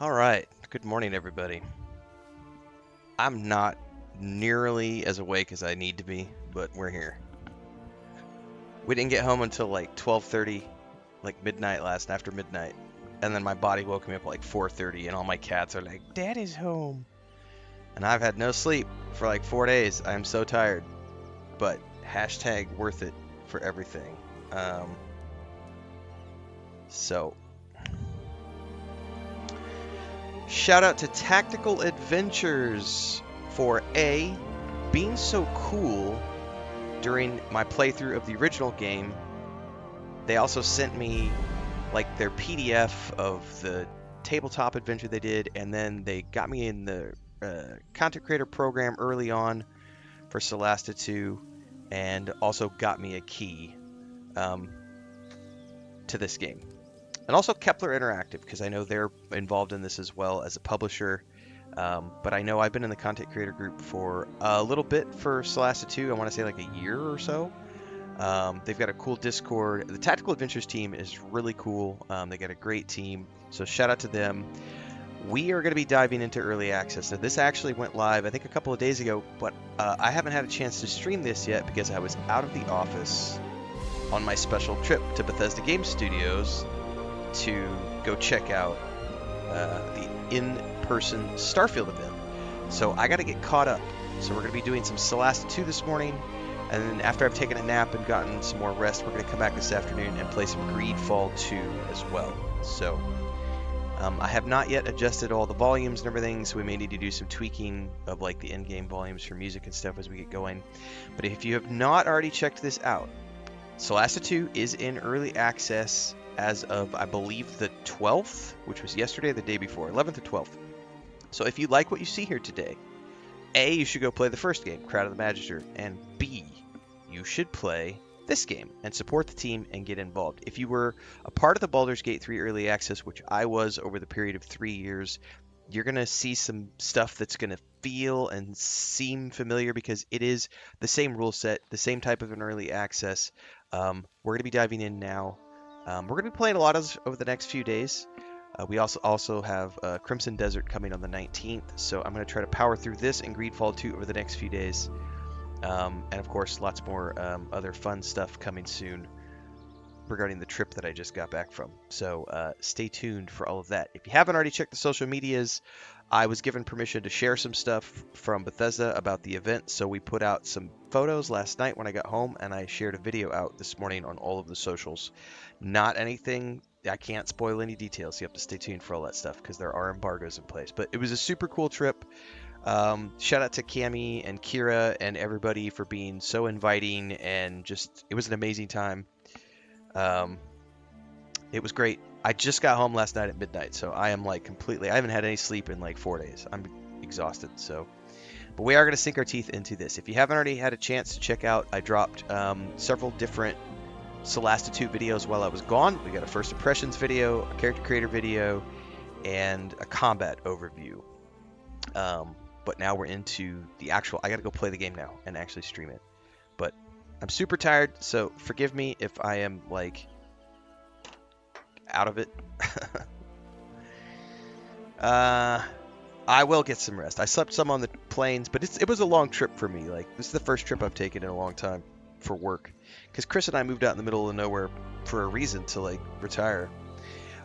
All right. Good morning, everybody. I'm not nearly as awake as I need to be, but we're here. We didn't get home until like 12:30, like midnight after midnight. And then my body woke me up at like 4:30 and all my cats are like, "Daddy's home." And I've had no sleep for like 4 days. I am so tired. But hashtag worth it for everything. Um, so Shout out to Tactical Adventures for being so cool during my playthrough of the original game. They also sent me like their PDF of the tabletop adventure they did, and then they got me in the content creator program early on for Solasta 2, and also got me a key to this game. And also Kepler Interactive, because I know they're involved in this as well as a publisher. But I know I've been in the content creator group for a little bit for Solasta 2. I want to say like a year or so. They've got a cool Discord. The Tactical Adventures team is really cool. They got a great team. So shout out to them. We are going to be diving into early access. Now, this actually went live, I think, a couple of days ago, but I haven't had a chance to stream this yet because I was out of the office on my special trip to Bethesda Game Studios to go check out the in-person Starfield event. So I got to get caught up. So we're going to be doing some Solasta 2 this morning, and then after I've taken a nap and gotten some more rest, we're going to come back this afternoon and play some Greedfall 2 as well. So I have not yet adjusted all the volumes and everything, so we may need to do some tweaking of like the in-game volumes for music and stuff as we get going. But if you have not already checked this out, Solasta 2 is in early access as of, I believe, the 12th, which was yesterday or the day before, 11th or 12th. So if you like what you see here today, A, you should go play the first game, Crowd of the Magister, and B, you should play this game and support the team and get involved. If you were a part of the Baldur's Gate 3 early access, which I was over the period of 3 years, you're going to see some stuff that's going to feel and seem familiar because it is the same rule set, the same type of an early access. We're going to be diving in now. We're going to be playing a lot of over the next few days. We also have Crimson Desert coming on the 19th, so I'm going to try to power through this and Greedfall 2 over the next few days. And of course, lots more other fun stuff coming soon regarding the trip that I just got back from. So stay tuned for all of that. If you haven't already checked the social medias, I was given permission to share some stuff from Bethesda about the event, so we put out some photos last night when I got home, and I shared a video out this morning on all of the socials. Not anything, I can't spoil any details, you have to stay tuned for all that stuff because there are embargoes in place. But it was a super cool trip. Shout out to Cami and Kira and everybody for being so inviting, and just, it was an amazing time. It was great. I just got home last night at midnight, so I am like completely, I haven't had any sleep in like 4 days. I'm exhausted, so. But we are going to sink our teeth into this. If you haven't already had a chance to check out, I dropped several different Solasta 2 videos while I was gone. We got a first impressions video, a character creator video, and a combat overview. But now we're into the actual, I got to go play the game now and actually stream it. But I'm super tired, so forgive me if I am like out of it. I will get some rest. I slept some on the planes, but it was a long trip for me. Like, this is the first trip I've taken in a long time for work, because Chris and I moved out in the middle of nowhere for a reason, to like retire.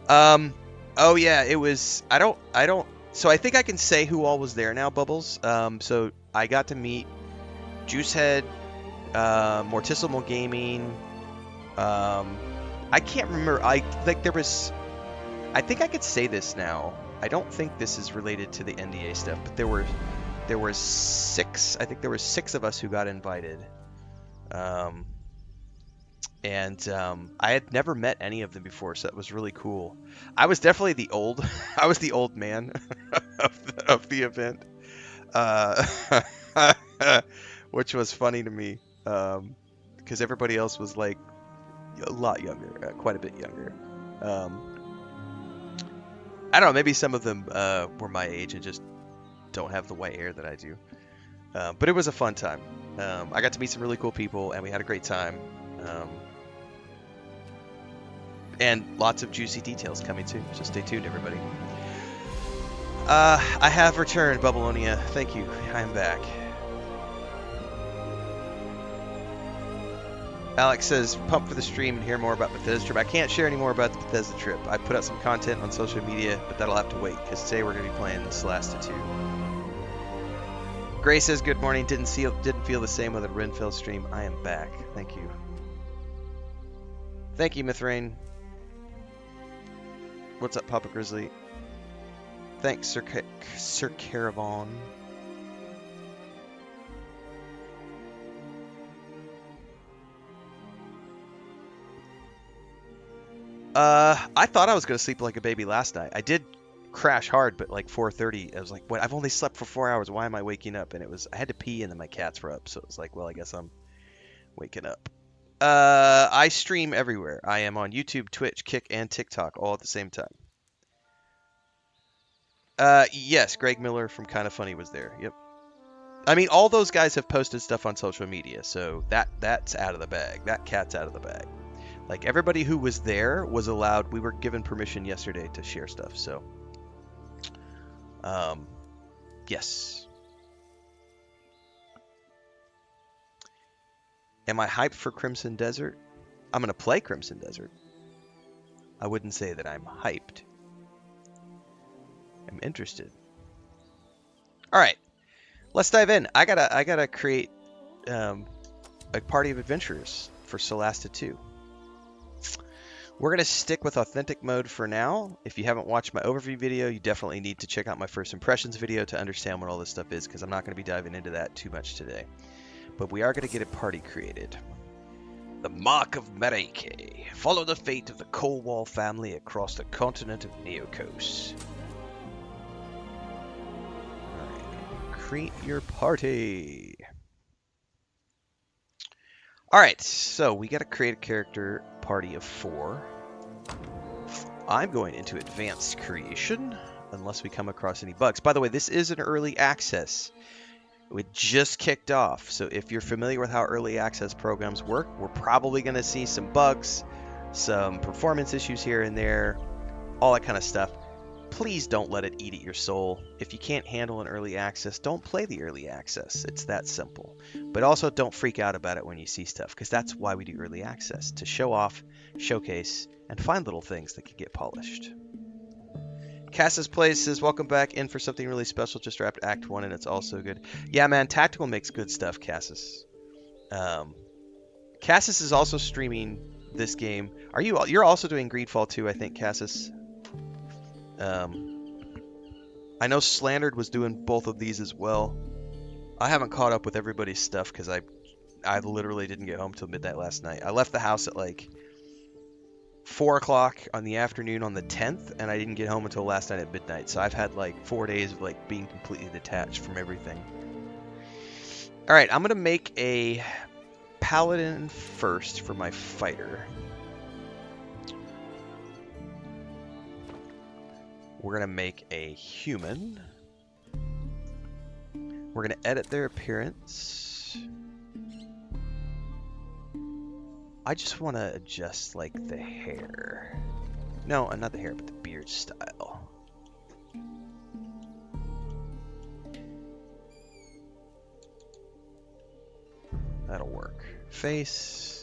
Oh yeah, it was, so I think I can say who all was there now, Bubbles. So I got to meet Juicehead, Morticimal Gaming. I can't remember. I think I could say this now. I don't think this is related to the NDA stuff, but there were 6. I think there were 6 of us who got invited. I had never met any of them before, so that was really cool. I was definitely the old man of the event, which was funny to me, because everybody else was like a lot younger, quite a bit younger. I don't know, maybe some of them were my age and just don't have the white hair that I do. But it was a fun time. I got to meet some really cool people, and we had a great time. And lots of juicy details coming too, so stay tuned, everybody. I have returned, Bubbleonia. Thank you. I am back. Alex says, pumped for the stream and hear more about Bethesda trip. I can't share any more about the Bethesda trip. I put out some content on social media, but that'll have to wait, because today we're going to be playing Solasta 2. Gray says, good morning. Didn't feel the same with a Renfail stream. I am back. Thank you. Thank you, Mithrain. What's up, Papa Grizzly? Thanks, Sir Caravan. I thought I was going to sleep like a baby last night. I did crash hard, but like 4:30, I was like, what? I've only slept for 4 hours. Why am I waking up? And I had to pee and then my cats were up. So it was like, well, I guess I'm waking up. I stream everywhere. I am on YouTube, Twitch, Kick, and TikTok all at the same time. Yes, Greg Miller from Kinda Funny was there. Yep. I mean, all those guys have posted stuff on social media, so that's out of the bag. That cat's out of the bag. Like, everybody who was there was allowed, we were given permission yesterday to share stuff, so. Yes. Am I hyped for Crimson Desert? I'm going to play Crimson Desert. I wouldn't say that I'm hyped. I'm interested. All right, let's dive in. I gotta create a party of adventurers for Solasta 2. We're going to stick with authentic mode for now. If you haven't watched my overview video, you definitely need to check out my first impressions video to understand what all this stuff is, because I'm not going to be diving into that too much today. But we are going to get a party created. The Mark of Mereke. Follow the fate of the Coalwall family across the continent of Neokos. Alright, create your party. Alright, so we got to create a character party of 4. I'm going into advanced creation, unless we come across any bugs. By the way, this is an early access. It just kicked off, so if you're familiar with how early access programs work, we're probably going to see some bugs, some performance issues here and there, all that kind of stuff. Please don't let it eat at your soul. If you can't handle an early access, don't play the early access. It's that simple. But also don't freak out about it when you see stuff, because that's why we do early access, to show off, showcase, and find little things that can get polished. Cassis Plays says, welcome back in for something really special. Just wrapped Act 1 and it's also good. Yeah, man, Tactical makes good stuff, Cassis. Cassis is also streaming this game. You're also doing Greedfall 2, I think, Cassis. I know Slandered was doing both of these as well. I haven't caught up with everybody's stuff because I literally didn't get home till midnight last night. I left the house at like 4 o'clock on the afternoon on the 10th, and I didn't get home until last night at midnight. So I've had like 4 days of like being completely detached from everything. All right, I'm gonna make a paladin first for my fighter. We're gonna make a human. We're gonna edit their appearance. I just want to adjust like the hair. No, not the hair, but the beard style. That'll work. Face.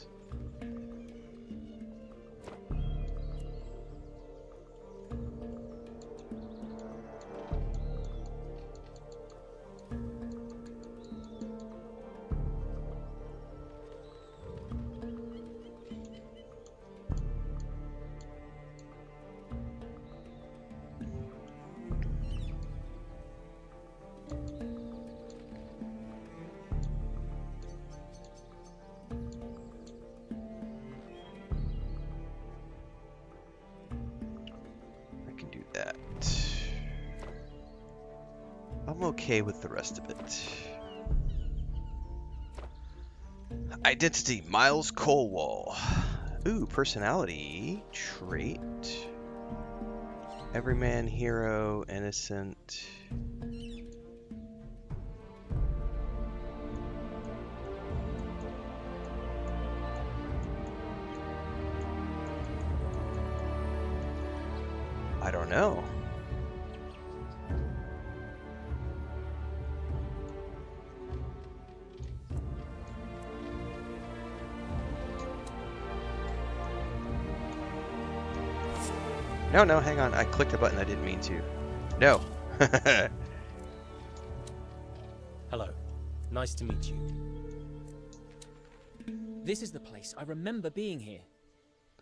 I'm okay with the rest of it. Identity, Miles Coalwall. Ooh, personality trait. Everyman, hero, innocent. I don't know. No, no, hang on. I clicked a button I didn't mean to. No. Hello. Nice to meet you. This is the place. I remember being here.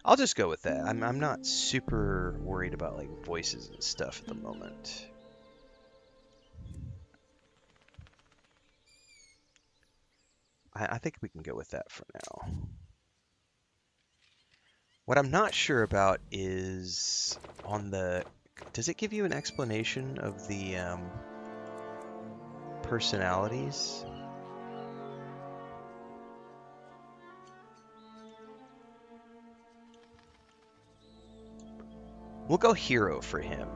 I'll just go with that. I'm not super worried about like voices and stuff at the moment. I think we can go with that for now. What I'm not sure about is on the... Does it give you an explanation of the personalities? We'll go hero for him.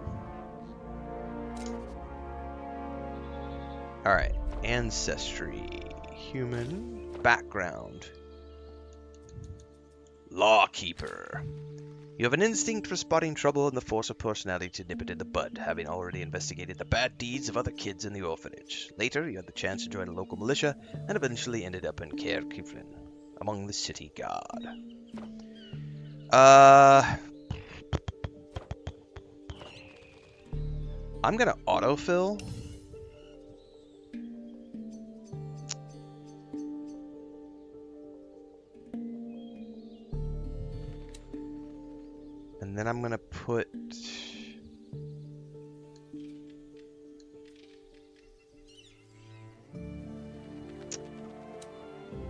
Alright, ancestry, human, background, lawkeeper. You have an instinct for spotting trouble and the force of personality to nip it in the bud, having already investigated the bad deeds of other kids in the orphanage. Later, you had the chance to join a local militia and eventually ended up in Caer Kiflin, among the city guard. I'm gonna autofill. And then I'm gonna put...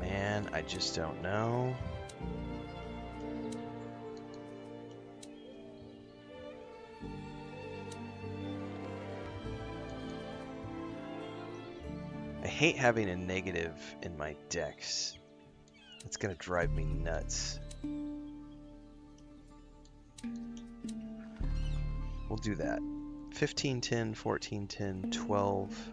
Man, I just don't know. I hate having a negative in my decks. It's gonna drive me nuts. We'll do that. 15, 10, 14, 10, 12.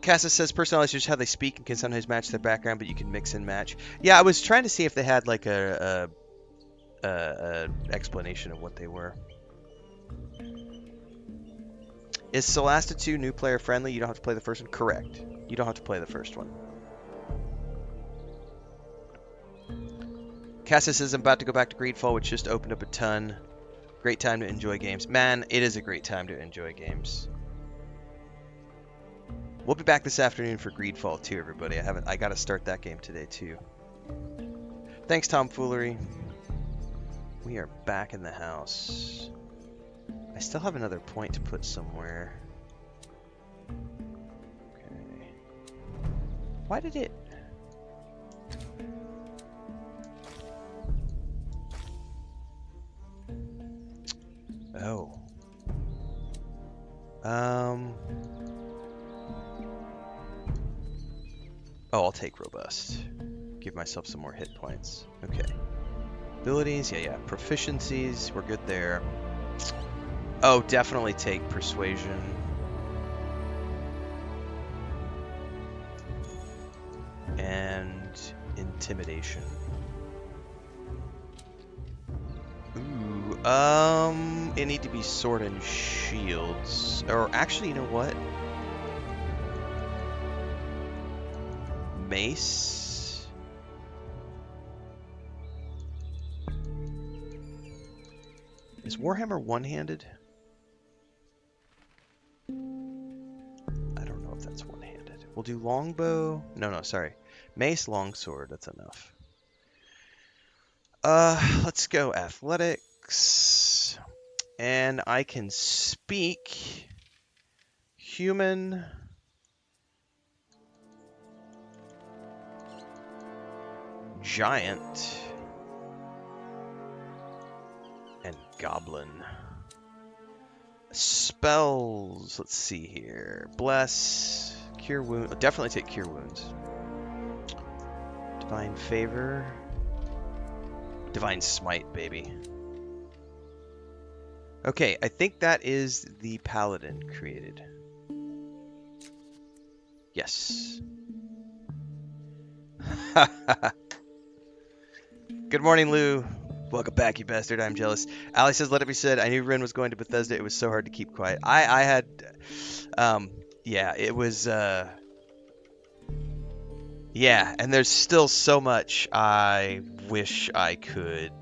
Cassis says personalities are just how they speak and can sometimes match their background, but you can mix and match. Yeah, I was trying to see if they had like a explanation of what they were. Is Solasta 2 new player friendly? You don't have to play the first one? Correct. You don't have to play the first one. Cassis says I'm about to go back to Greedfall, which just opened up a ton. Great time to enjoy games. Man, it is a great time to enjoy games. We'll be back this afternoon for Greedfall too, everybody. I gotta start that game today too. Thanks, Tomfoolery. We are back in the house. I still have another point to put somewhere. Okay. Why did it... Oh. Oh, I'll take robust. Give myself some more hit points. Okay. Abilities, yeah. Proficiencies, we're good there. Oh, definitely take persuasion. And intimidation. Ooh, it need to be sword and shields. Or actually, you know what? Mace. Is Warhammer one-handed? I don't know if that's one-handed. We'll do longbow. No, sorry. Mace, longsword. That's enough. Let's go athletics. And I can speak human, giant, and goblin. Spells, let's see here. Bless, cure wounds. I'll definitely take cure wounds. Divine favor. Divine smite, baby. Okay, I think that is the paladin created. Yes. Good morning, Lou. Welcome back, you bastard. I'm jealous. Ali says, let it be said, I knew Ren was going to Bethesda. It was so hard to keep quiet. I had, yeah, it was, yeah, and there's still so much I wish I could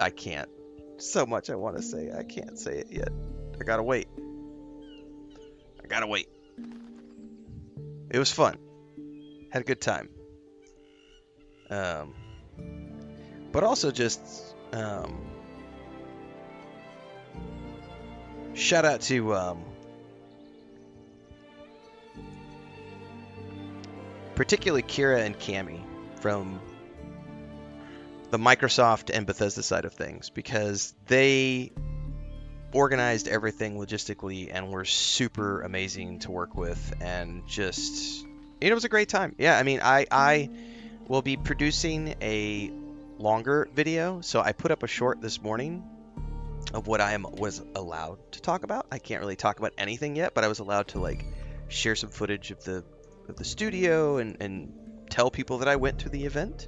I can't. So much I want to say. I can't say it yet. I gotta wait. I gotta wait. It was fun. Had a good time. But also just shout out to particularly Kira and Cammy from the Microsoft and Bethesda side of things, because they organized everything logistically and were super amazing to work with, and just it was a great time. Yeah, I mean, I will be producing a longer video, so I put up a short this morning of what was allowed to talk about. I can't really talk about anything yet, but I was allowed to like share some footage of the studio and tell people that I went to the event.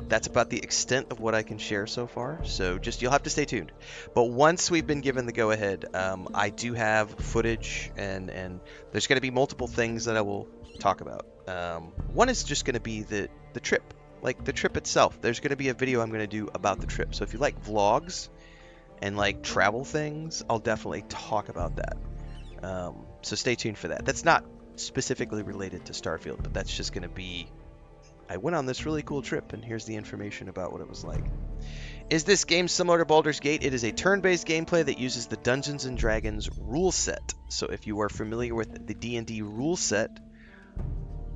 That's about the extent of what I can share so far, so just you'll have to stay tuned. But once we've been given the go-ahead, I do have footage, and there's going to be multiple things that I will talk about. One is just going to be the trip, like the trip itself. There's going to be a video I'm going to do about the trip, so if you like vlogs and like travel things, I'll definitely talk about that. So stay tuned for that. That's not specifically related to Starfield, but that's just going to be, I went on this really cool trip, and here's the information about what it was like. Is this game similar to Baldur's Gate? It is a turn-based gameplay that uses the Dungeons & Dragons rule set. So if you are familiar with the D&D rule set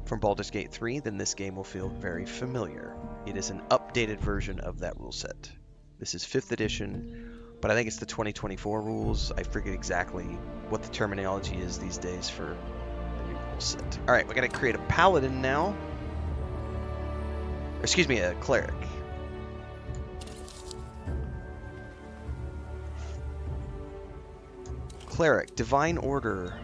from Baldur's Gate 3, then this game will feel very familiar. It is an updated version of that rule set. This is 5th edition, but I think it's the 2024 rules. I forget exactly what the terminology is these days for the new rule set. All right, we're going to create a paladin now. Excuse me, a cleric. Cleric, Divine Order.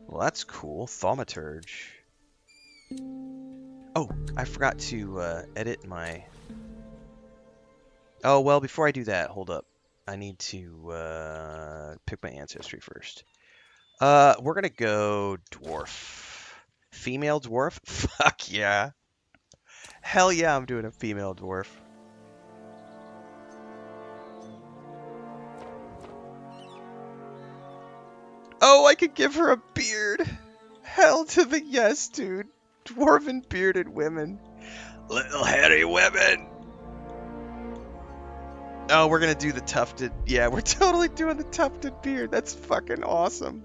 Well, that's cool. Thaumaturge. Oh, I forgot to edit my... Oh, well, before I do that, hold up. I need to pick my ancestry first. We're gonna go dwarf. Female dwarf? Fuck yeah. Hell yeah, I'm doing a female dwarf. Oh, I could give her a beard. Hell to the yes, dude. Dwarven bearded women. Little hairy women. Oh, we're gonna do the tufted. Yeah, we're totally doing the tufted beard. That's fucking awesome.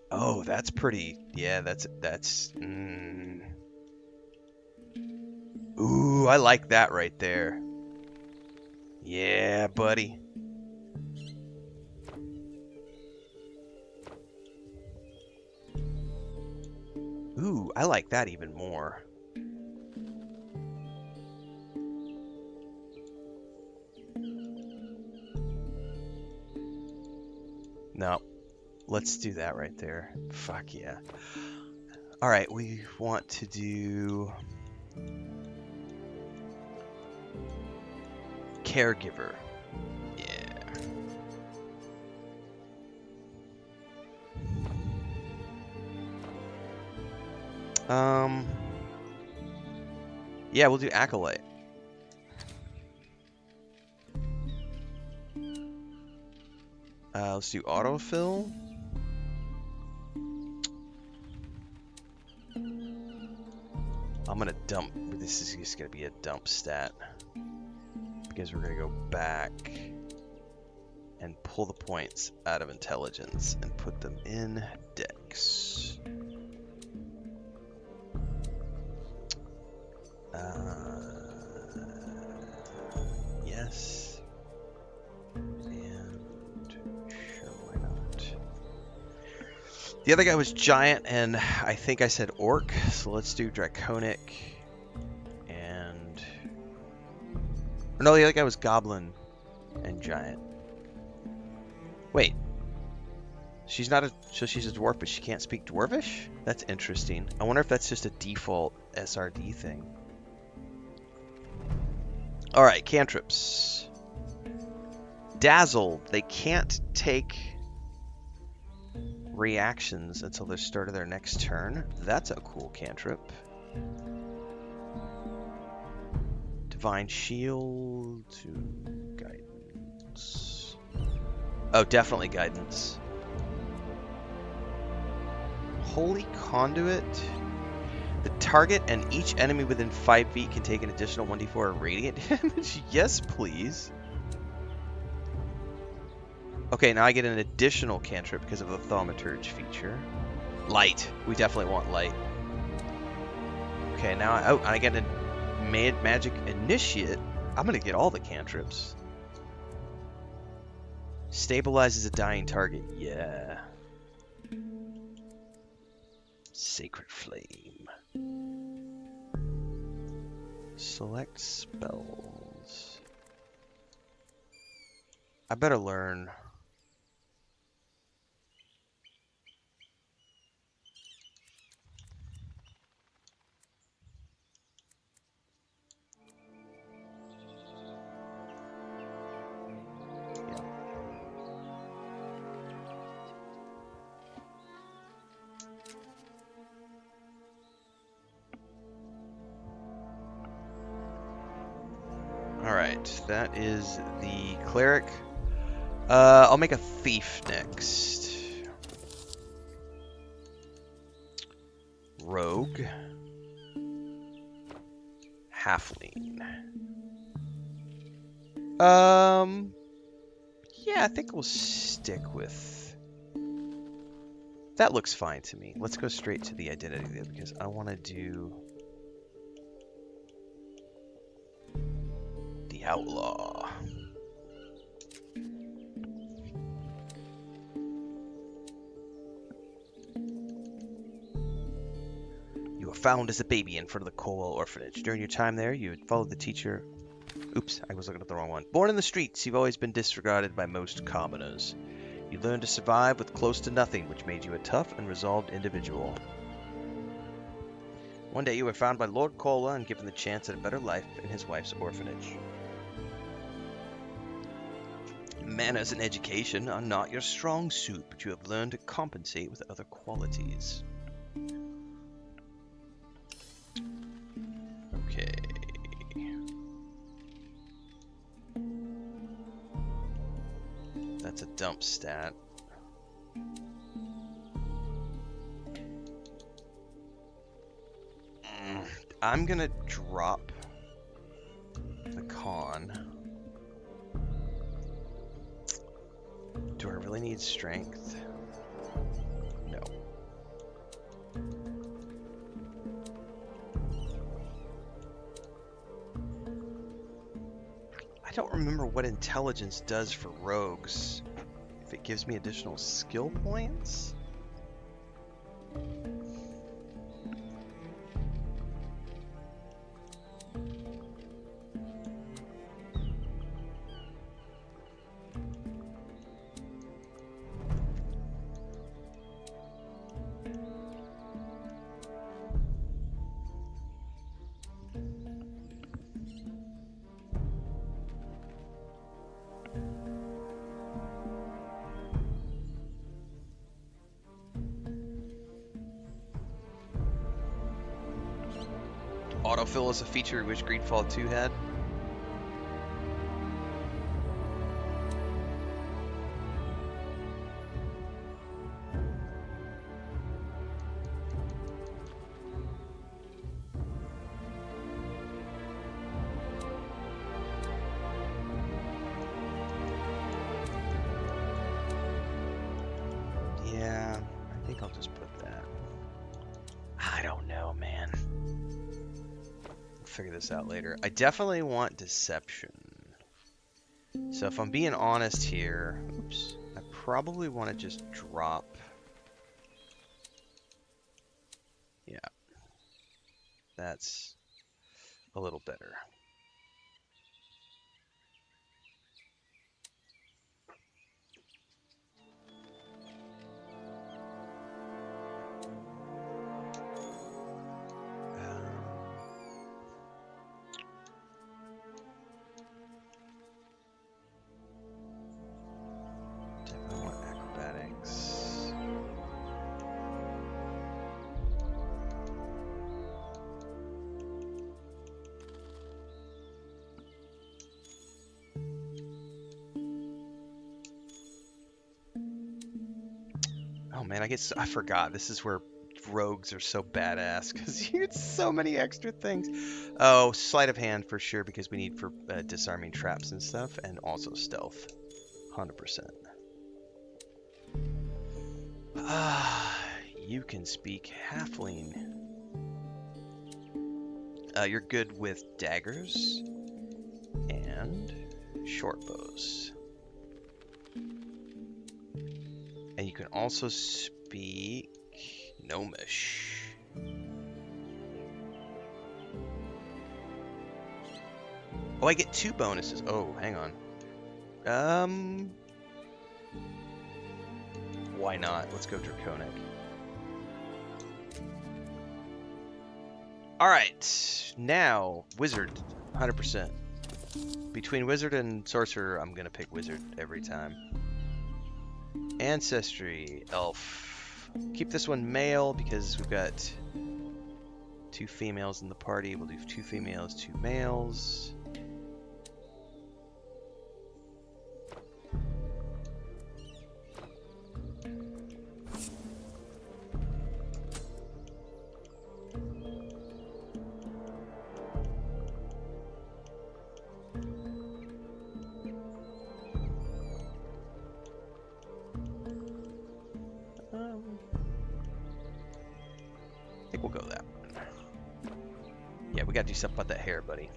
Oh, that's pretty. Yeah, that's. Ooh, I like that right there. Yeah, buddy. Ooh, I like that even more. No, let's do that right there. Fuck yeah. All right, we want to do caregiver. Yeah, we'll do acolyte. Let's do autofill. I'm gonna dump. This is just gonna be a dump stat because we're gonna go back and pull the points out of intelligence and put them in dex. Yes. And sure, why not? The other guy was giant, and I think I said orc, so let's do draconic. And or no, the other guy was goblin and giant. Wait. She's not a, so she's a dwarf, but she can't speak Dwarvish? That's interesting. I wonder if that's just a default SRD thing. Alright, cantrips. Dazzled. They can't take reactions until the start of their next turn. That's a cool cantrip. Divine Shield to Guidance. Oh, definitely Guidance. Holy Conduit. The target and each enemy within 5 feet can take an additional 1d4 radiant damage. Yes, please. Okay, now I get an additional cantrip because of the Thaumaturge feature. Light. We definitely want light. Okay, now I get a magic initiate. I'm gonna get all the cantrips. Stabilizes a dying target. Yeah. Sacred Flame. Select spells. I better learn. Alright, that is the cleric. I'll make a thief next. Rogue. Halfling. Yeah, I think we'll stick with... That looks fine to me. Let's go straight to the identity there because I want to do... the outlaw. You were found as a baby in front of the Colwell orphanage. During your time there, you had followed the teacher... Oops, I was looking at the wrong one. Born in the streets, you've always been disregarded by most commoners. You learned to survive with close to nothing, which made you a tough and resolved individual. One day you were found by Lord Colwell and given the chance at a better life in his wife's orphanage. Manners and education are not your strong suit, but you have learned to compensate with other qualities. Okay. That's a dump stat. I'm gonna drop the con. Do I really need strength? No. I don't remember what intelligence does for rogues. If it gives me additional skill points? Autofill is a feature which Greedfall 2 had. Yeah, I think I'll just put that. I don't know, man. We'll figure this out later. I definitely want deception. So if I'm being honest here, oops, I probably want to just drop. Yeah, that's a little better. I want acrobatics. Oh man, I forgot. This is where rogues are so badass because you get so many extra things. Oh, sleight of hand for sure because we need for disarming traps and stuff, and also stealth, 100%. Ah, you can speak halfling. You're good with daggers and short bows. And you can also speak Gnomish. Oh, I get 2 bonuses. Oh, hang on. Why not? Let's go Draconic. Alright, now, Wizard, 100%. Between Wizard and Sorcerer, I'm gonna pick Wizard every time. Ancestry, Elf. Keep this one male because we've got 2 females in the party. We'll do 2 females, 2 males. I think we'll go that one. Yeah, we gotta do something about that hair, buddy.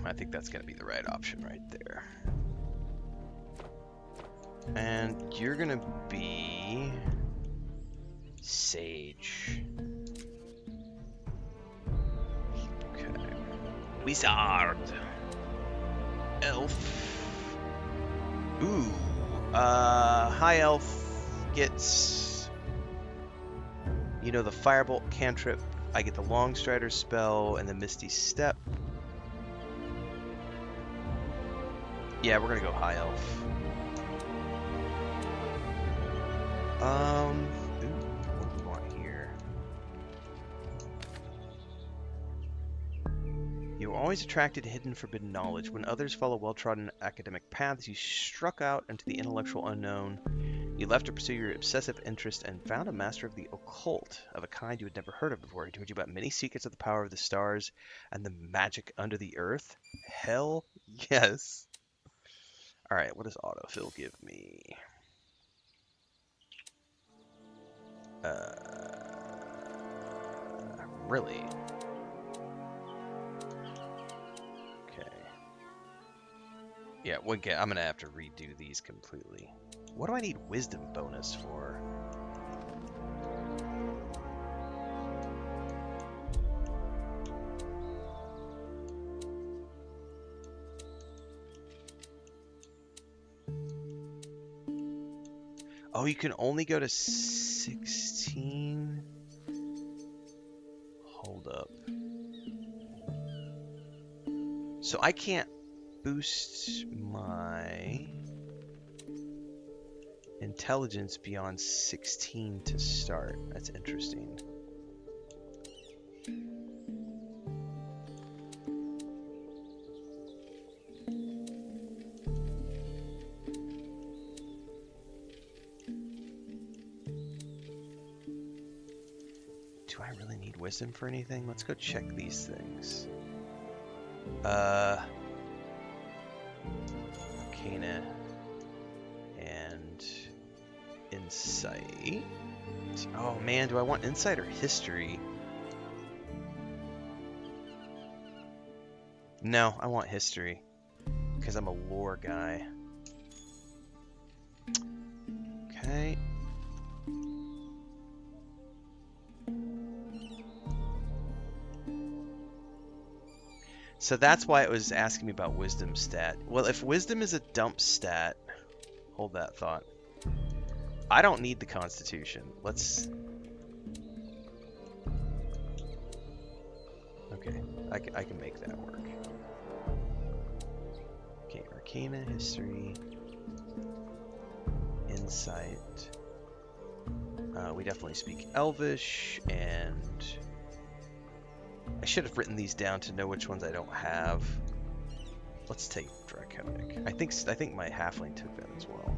I think that's gonna be the right option right there. And you're gonna be Sage. Okay. Wizard. Elf. Ooh. High Elf gets, you know, the Firebolt cantrip. I get the Long Strider spell and the Misty Step. Yeah, we're gonna go High Elf. Ooh, what do we want here? You are always attracted to hidden forbidden knowledge. When others follow well-trodden academic paths, you struck out into the intellectual unknown. You left to pursue your obsessive interest and found a master of the occult of a kind you had never heard of before. He told you about many secrets of the power of the stars and the magic under the earth. Hell yes. All right, what does autofill give me? Really? Okay. Yeah, I'm gonna have to redo these completely. What do I need wisdom bonus for? Oh, you can only go to 16? Hold up. So I can't boost my intelligence beyond 16 to start. That's interesting. Do I really need wisdom for anything? Let's go check these things. Arcana and Insight. Oh man, do I want Insight or History? No, I want History because I'm a lore guy. Okay. So that's why it was asking me about wisdom stat. Well, if wisdom is a dump stat, hold that thought. I don't need the constitution. Let's... Okay, I can make that work. Okay, Arcana, History, Insight. We definitely speak Elvish, and I should have written these down to know which ones I don't have. Let's take Draconic. I think my Halfling took that as well.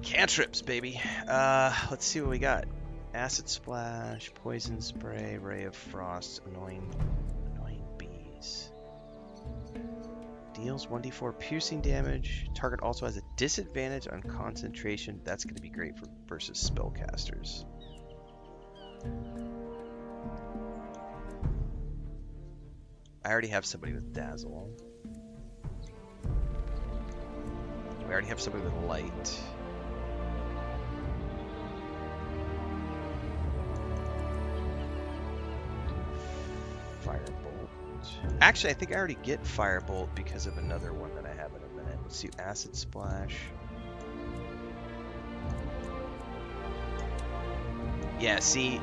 Cantrips, baby. Let's see what we got. Acid Splash, Poison Spray, Ray of Frost, Annoying Bees. Deals 1d4 piercing damage. Target also has a disadvantage on concentration. That's going to be great for versus spellcasters. I already have somebody with Dazzle. We already have somebody with Light. Firebolt. Actually, I think I already get Firebolt because of another one that I have in a minute. Let's see, Acid Splash. Yeah, see...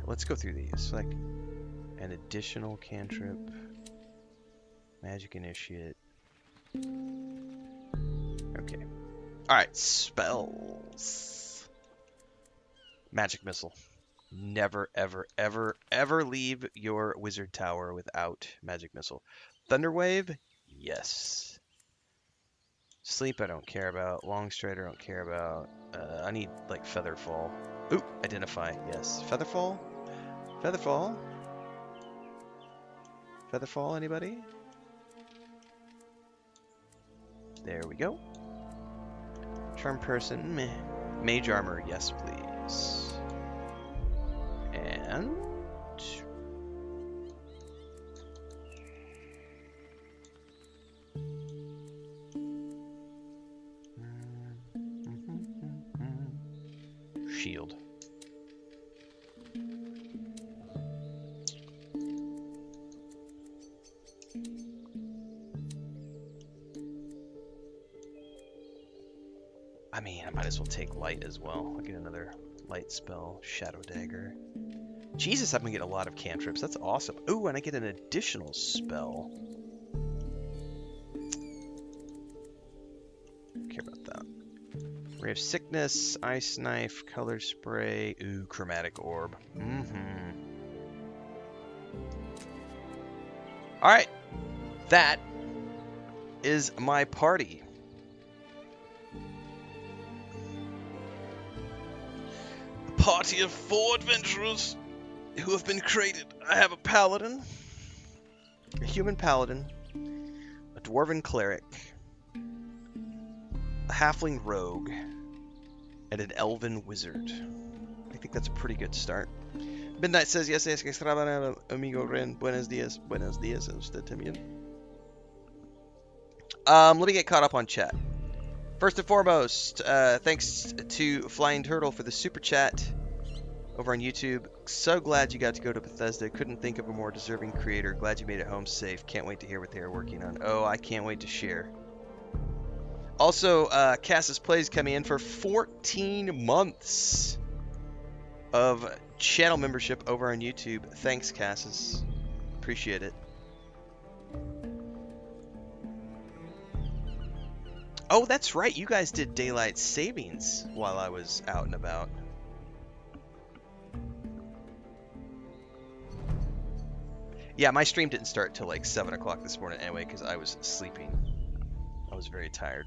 Let's go through these. Like an additional cantrip, magic initiate. Okay. All right, spells. Magic missile. Never, ever, ever, ever leave your wizard tower without magic missile. Thunderwave, yes. Sleep, I don't care about. Longstride, I don't care about. I need like Featherfall. Ooh, identify, yes. Featherfall. Featherfall? Featherfall, anybody? There we go. Charm person, meh. Mage armor, yes please. And... shield. I mean, I might as well take light as well. I'll get another light spell. Shadow Dagger. Jesus, I've been getting a lot of cantrips. That's awesome. Ooh, and I get an additional spell. Don't care about that. Ray of Sickness, Ice Knife, Color Spray. Ooh, Chromatic Orb. Alright. That is my party. Party of 4 adventurers who have been created. I have a paladin, a human paladin, a dwarven cleric, a halfling rogue, and an elven wizard. I think that's a pretty good start. Midnight says, yes, amigo Ren. Buenos dias. Buenos dias a usted también. Let me get caught up on chat. First and foremost, thanks to Flying Turtle for the super chat over on YouTube. So glad you got to go to Bethesda. Couldn't think of a more deserving creator. Glad you made it home safe. Can't wait to hear what they are working on. Oh, I can't wait to share. Also, Cassis Plays coming in for 14 months of channel membership over on YouTube. Thanks, Cassis. Appreciate it. Oh, that's right. You guys did daylight savings while I was out and about. Yeah, my stream didn't start till like 7 o'clock this morning anyway because I was sleeping. I was very tired.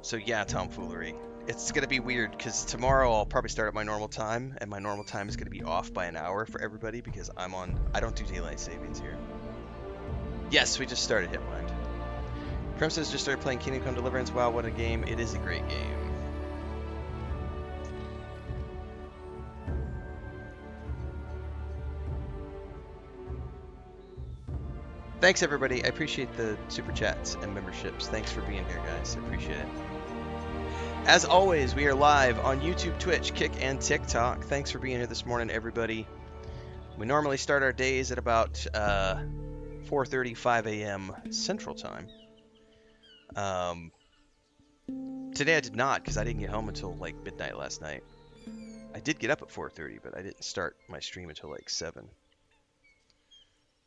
So yeah, tomfoolery. It's going to be weird because tomorrow I'll probably start at my normal time, and my normal time is going to be off by an hour for everybody because I don't do daylight savings here. Yes, we just started Hitmind. Prem says just started playing Kingdom Come Deliverance. Wow, what a game. It is a great game. Thanks, everybody. I appreciate the super chats and memberships. Thanks for being here, guys. I appreciate it. As always, we are live on YouTube, Twitch, Kick, and TikTok. Thanks for being here this morning, everybody. We normally start our days at about 4:35 a.m. Central Time. Today I did not, because I didn't get home until like midnight last night. I did get up at 4:30, but I didn't start my stream until like 7.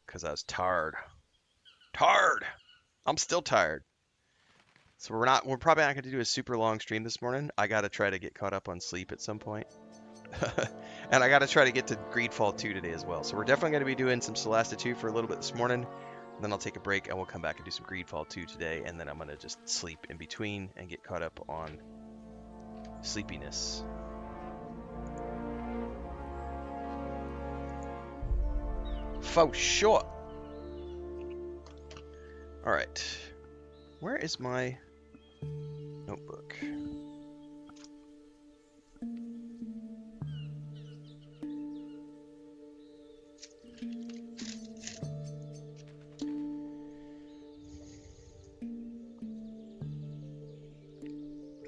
Because I was tired. I'm still tired. So we're probably not going to do a super long stream this morning. I got to try to get caught up on sleep at some point. And I got to try to get to Greedfall 2 today as well. So we're definitely going to be doing some Solasta 2 for a little bit this morning. Then I'll take a break and we'll come back and do some Greedfall 2 today. And then I'm going to just sleep in between and get caught up on sleepiness. For sure. All right. Where is my notebook?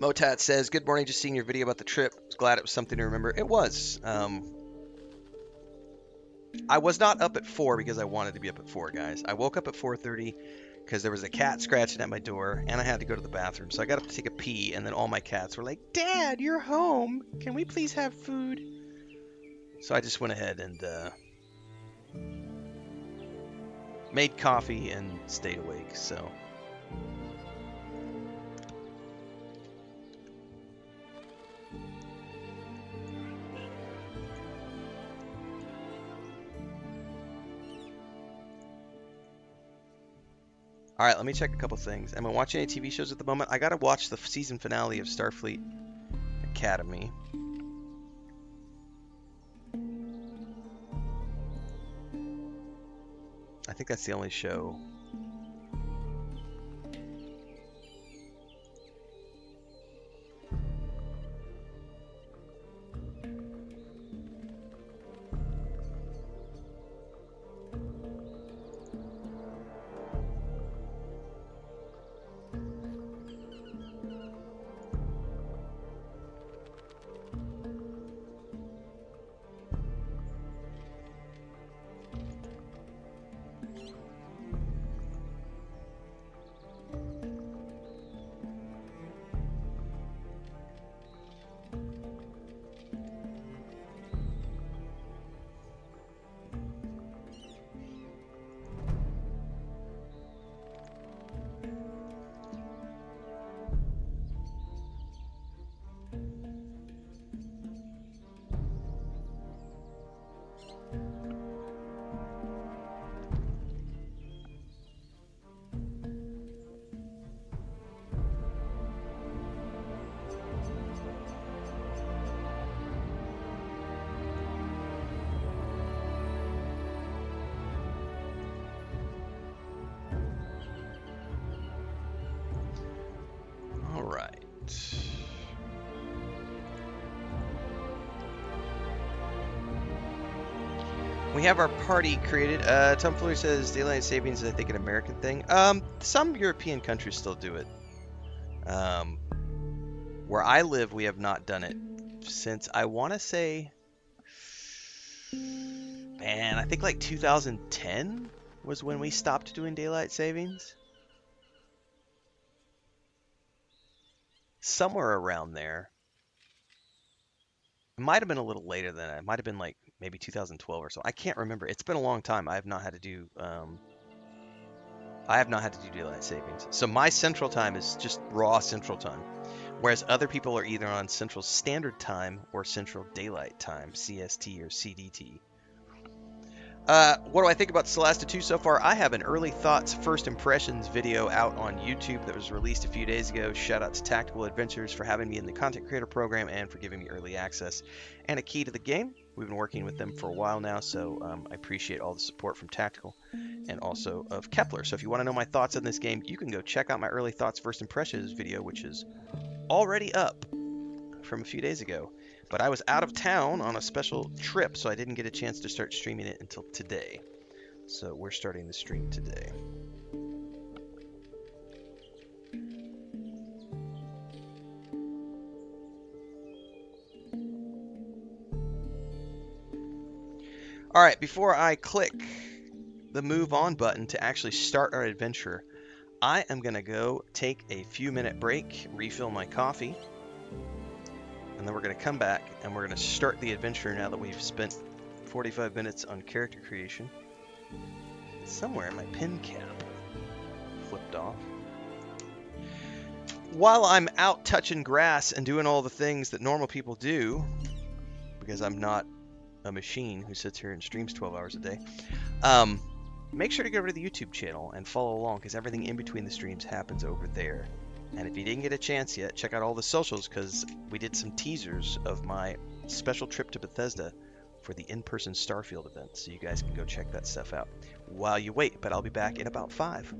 Motat says, good morning, just seeing your video about the trip. Was glad it was something to remember. It was. I was not up at 4 because I wanted to be up at 4, guys. I woke up at 4:30 because there was a cat scratching at my door, and I had to go to the bathroom. So I got up to take a pee, and then all my cats were like, Dad, you're home. Can we please have food? So I just went ahead and made coffee and stayed awake, so... All right, let me check a couple things. Am I watching any TV shows at the moment? I gotta watch the season finale of Starfleet Academy. I think that's the only show. We have our party created. Tom Fuller says daylight savings is, I think, an American thing. Some European countries still do it. Where I live, we have not done it since, I want to say, man, I think like 2010 was when we stopped doing daylight savings. Somewhere around there. It might have been a little later than that. It might have been like maybe 2012 or so. I can't remember. It's been a long time. I have not had to do daylight savings. So my central time is just raw central time, whereas other people are either on Central Standard Time or Central Daylight Time, CST or CDT. What do I think about Solasta 2 so far? I have an early thoughts, first impressions video out on YouTube that was released a few days ago. Shout out to Tactical Adventures for having me in the content creator program and for giving me early access and a key to the game. We've been working with them for a while now, so I appreciate all the support from Tactical and also of Kepler. So if you want to know my thoughts on this game, you can go check out my early thoughts, first impressions video, which is already up from a few days ago. But I was out of town on a special trip, so I didn't get a chance to start streaming it until today. So we're starting the stream today. All right, before I click the move on button to actually start our adventure, I am going to go take a few minute break, refill my coffee, and then we're going to come back and we're going to start the adventure now that we've spent 45 minutes on character creation. Somewhere my pin cap flipped off. While I'm out touching grass and doing all the things that normal people do, because I'm not a machine who sits here and streams 12 hours a day, make sure to go over to the YouTube channel and follow along, because everything in between the streams happens over there. And if you didn't get a chance yet, check out all the socials, because we did some teasers of my special trip to Bethesda for the in-person Starfield event, so you guys can go check that stuff out while you wait. But I'll be back in about 5.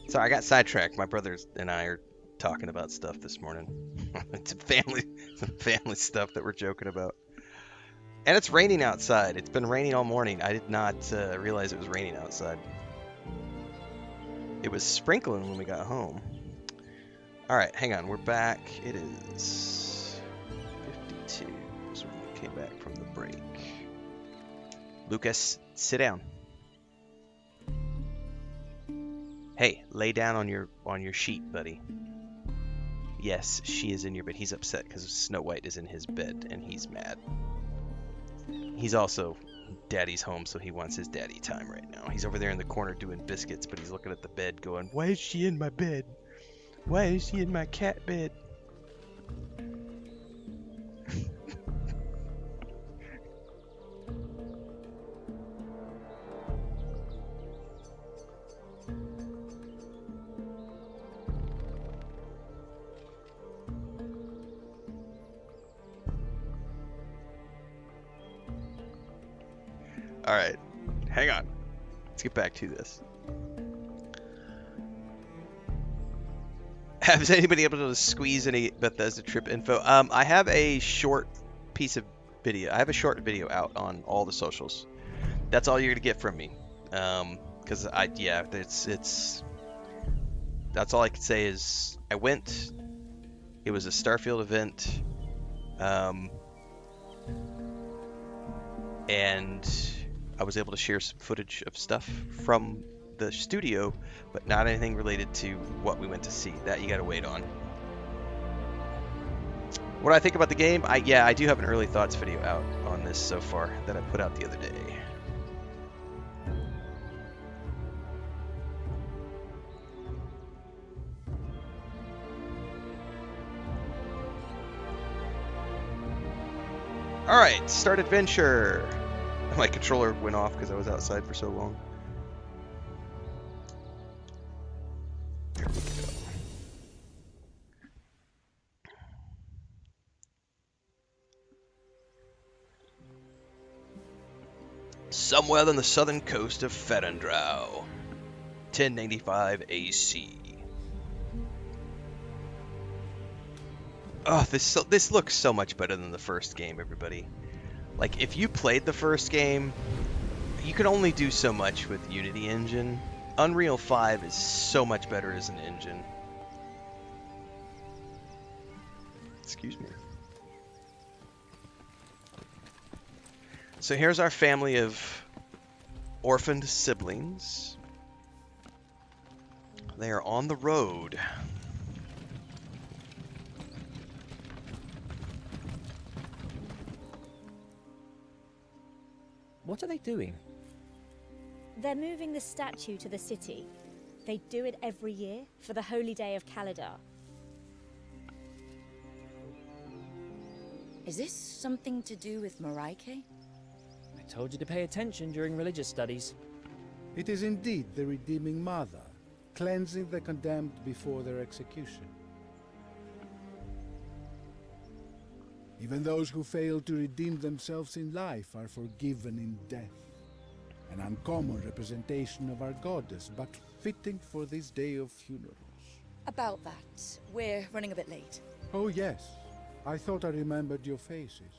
Sorry, I got sidetracked. My brothers and I are talking about stuff this morning. It's some family stuff that we're joking about. And it's raining outside. It's been raining all morning. I did not realize it was raining outside. It was sprinkling when we got home. All right, hang on. We're back. It is 52. So we came back from the break. Lucas, sit down. Hey, lay down on your sheet, buddy. Yes, she is in your bed. He's upset because Snow White is in his bed and he's mad. He's also daddy's home, so he wants his daddy time right now. He's over there in the corner doing biscuits, but he's looking at the bed going, why is she in my bed? Why is she in my cat bed? All right, hang on. Let's get back to this. Has anybody able to squeeze any Bethesda trip info? I have a short piece of video. I have a short video out on all the socials. That's all you're gonna get from me. Because that's all I can say is I went. It was a Starfield event. And I was able to share some footage of stuff from the studio, but not anything related to what we went to see. That you gotta wait on. What I think about the game, I do have an early thoughts video out on this so far that I put out the other day. All right, start adventure. My controller went off because I was outside for so long. There we go. Somewhere on the southern coast of Ferendrow, 1095 AC. Oh, this looks so much better than the first game, everybody. Like, if you played the first game, you can only do so much with Unity Engine. Unreal 5 is so much better as an engine. Excuse me. So here's our family of orphaned siblings. They are on the road. What are they doing? They're moving the statue to the city. They do it every year for the holy day of Calidar. Is this something to do with Moraike? I told you to pay attention during religious studies. It is indeed the Redeeming Mother, cleansing the condemned before their execution. Even those who fail to redeem themselves in life are forgiven in death. An uncommon representation of our goddess, but fitting for this day of funerals. About that, we're running a bit late. Oh yes, I thought I remembered your faces.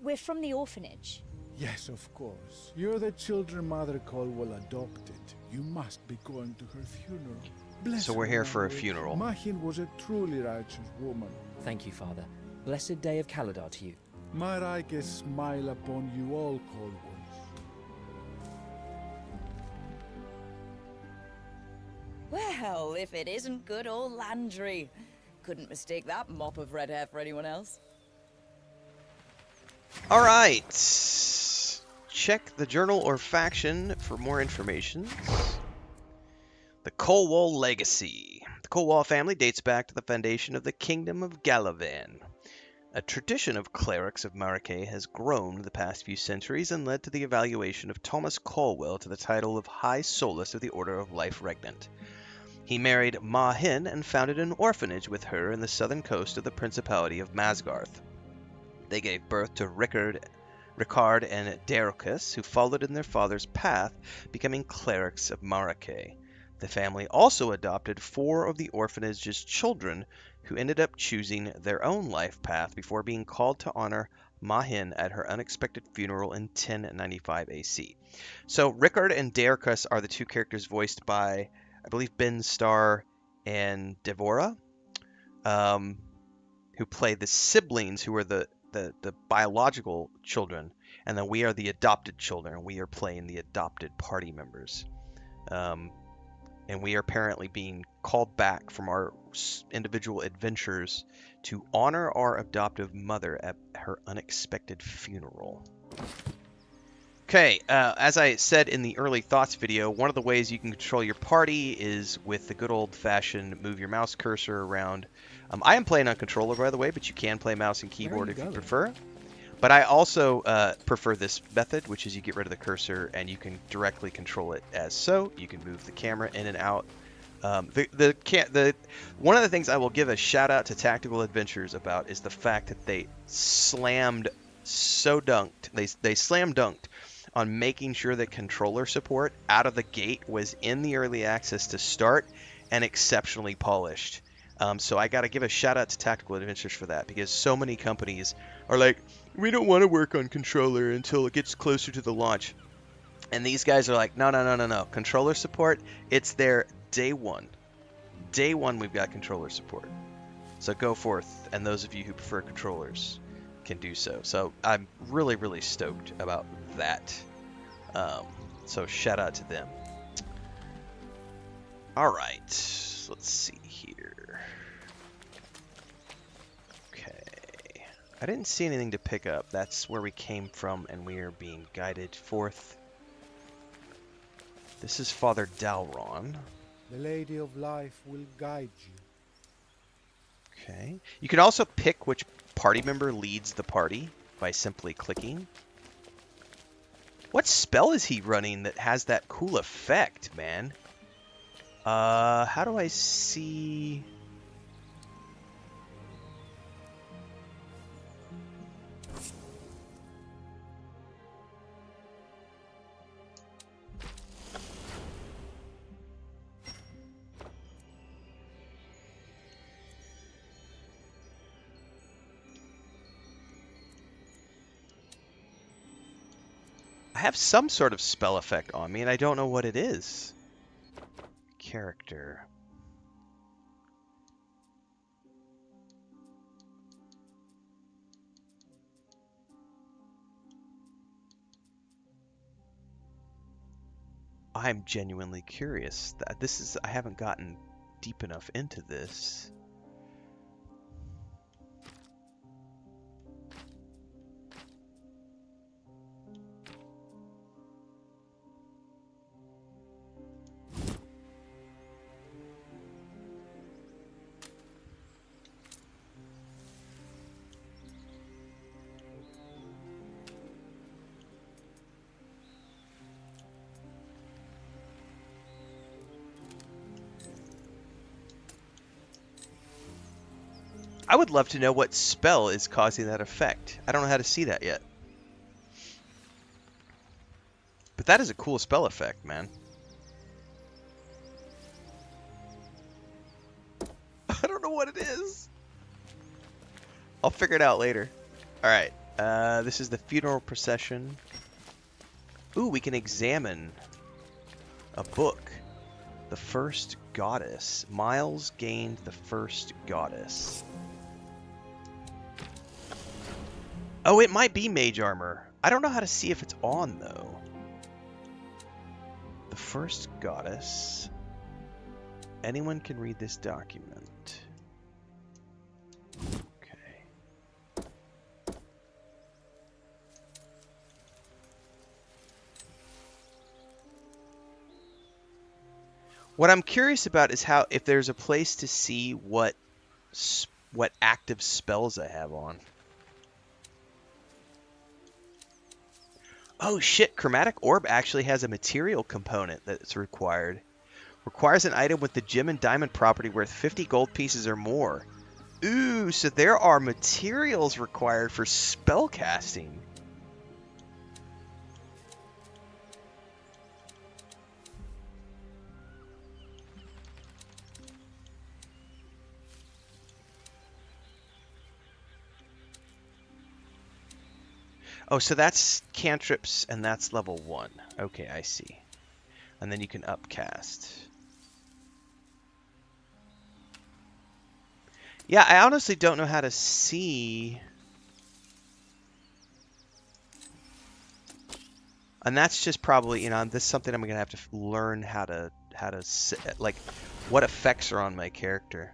We're from the orphanage. Yes, of course. You're the children Mother Colwell adopted. You must be going to her funeral. Bless So we're her here for a memory. funeral. Mahin was a truly righteous woman. Thank you, Father. Blessed day of Calidar to you. Moraike smile upon you all, Colwells. Well, if it isn't good old Landry. Couldn't mistake that mop of red hair for anyone else. All right. Check the journal or faction for more information. The Colwell Legacy. The Colwell family dates back to the foundation of the Kingdom of Galavan. A tradition of clerics of Moraike has grown the past few centuries and led to the evaluation of Thomas Colwell to the title of High Solus of the Order of Life Regnant. He married Mahin and founded an orphanage with her in the southern coast of the Principality of Masgarth. They gave birth to Ricard and Darocus, who followed in their father's path, becoming clerics of Moraike. The family also adopted 4 of the orphanage's children, who ended up choosing their own life path before being called to honor Mahin at her unexpected funeral in 1095 AC. So Ricard and Darocus are the 2 characters voiced by, I believe, Ben Starr and Devora, who play the siblings who are the biological children, and then we are the adopted children. We are playing the adopted party members. And we are apparently being called back from our individual adventures to honor our adoptive mother at her unexpected funeral. Okay, as I said in the early thoughts video, one of the ways you can control your party is with the good old-fashioned move your mouse cursor around. I am playing on controller, by the way, but you can play mouse and keyboard if you prefer. But I also prefer this method, which is you get rid of the cursor and you can directly control it as so. You can move the camera in and out. One of the things I will give a shout out to Tactical Adventures about is the fact that they slam dunked on making sure that controller support out of the gate was in the early access to start and exceptionally polished. So I got to give a shout out to Tactical Adventures for that, because so many companies are like, we don't want to work on controller until it gets closer to the launch. And these guys are like, no. Controller support, it's there day one. Day one, we've got controller support. So go forth, and those of you who prefer controllers can do so. So I'm really, really stoked about that. So shout out to them. All right, let's see here. Okay, I didn't see anything to pick up. That's where we came from, and we are being guided forth. This is Father Dalron. The Lady of Life will guide you. Okay. You can also pick which party member leads the party by simply clicking. What spell is he running that has that cool effect, man? How do I see... I have some sort of spell effect on me, and I don't know what it is. Character. I'm genuinely curious. I haven't gotten deep enough into this. I would love to know what spell is causing that effect. I don't know how to see that yet. But that is a cool spell effect, man. I don't know what it is. I'll figure it out later. Alright, this is the funeral procession. Ooh, we can examine a book. The First Goddess. Miles gained the First Goddess. Oh, it might be mage armor. I don't know how to see if it's on, though. The First Goddess. Anyone can read this document. Okay. What I'm curious about is if there's a place to see what active spells I have on. Oh shit, Chromatic Orb actually has a material component that's required. Requires an item with the gem and diamond property worth 50 gold pieces or more. Ooh, so there are materials required for spell casting. Oh, so that's cantrips, and that's level 1. Okay, I see. And then you can upcast. Yeah, I honestly don't know how to see. And that's just probably, you know, this is something I'm going to have to learn how to like, what effects are on my character.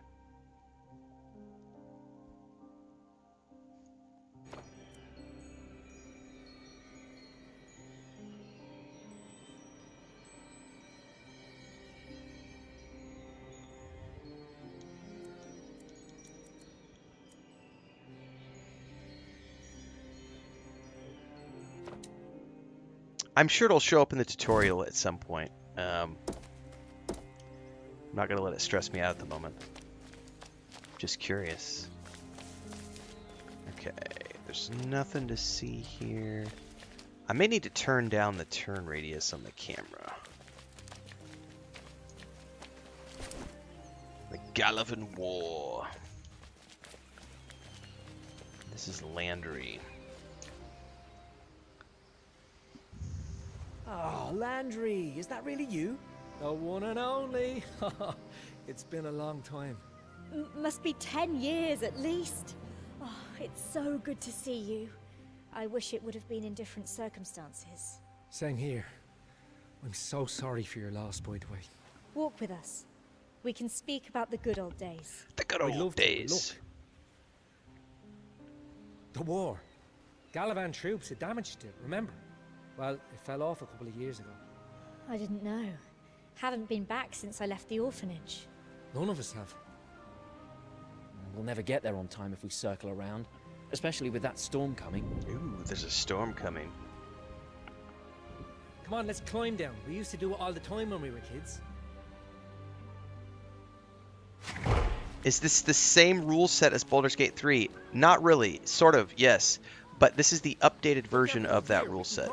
I'm sure it'll show up in the tutorial at some point. I'm not going to let it stress me out at the moment. Just curious. Okay, there's nothing to see here. I may need to turn down the turn radius on the camera. The Gallivan War. This is Landry. Oh, Landry, is that really you? The one and only. It's been a long time. Must be 10 years at least. Oh, it's so good to see you. I wish it would have been in different circumstances. Same here. I'm so sorry for your loss, by the way. Walk with us. We can speak about the good old days. The good old days. The war. Gallivan troops, it damaged it, remember? Well, it fell off a couple of years ago. I didn't know. Haven't been back since I left the orphanage. None of us have. We'll never get there on time if we circle around. Especially with that storm coming. Ooh, there's a storm coming. Come on, let's climb down. We used to do it all the time when we were kids. Is this the same rule set as Baldur's Gate 3? Not really. Sort of, yes. But this is the updated version of that rule set.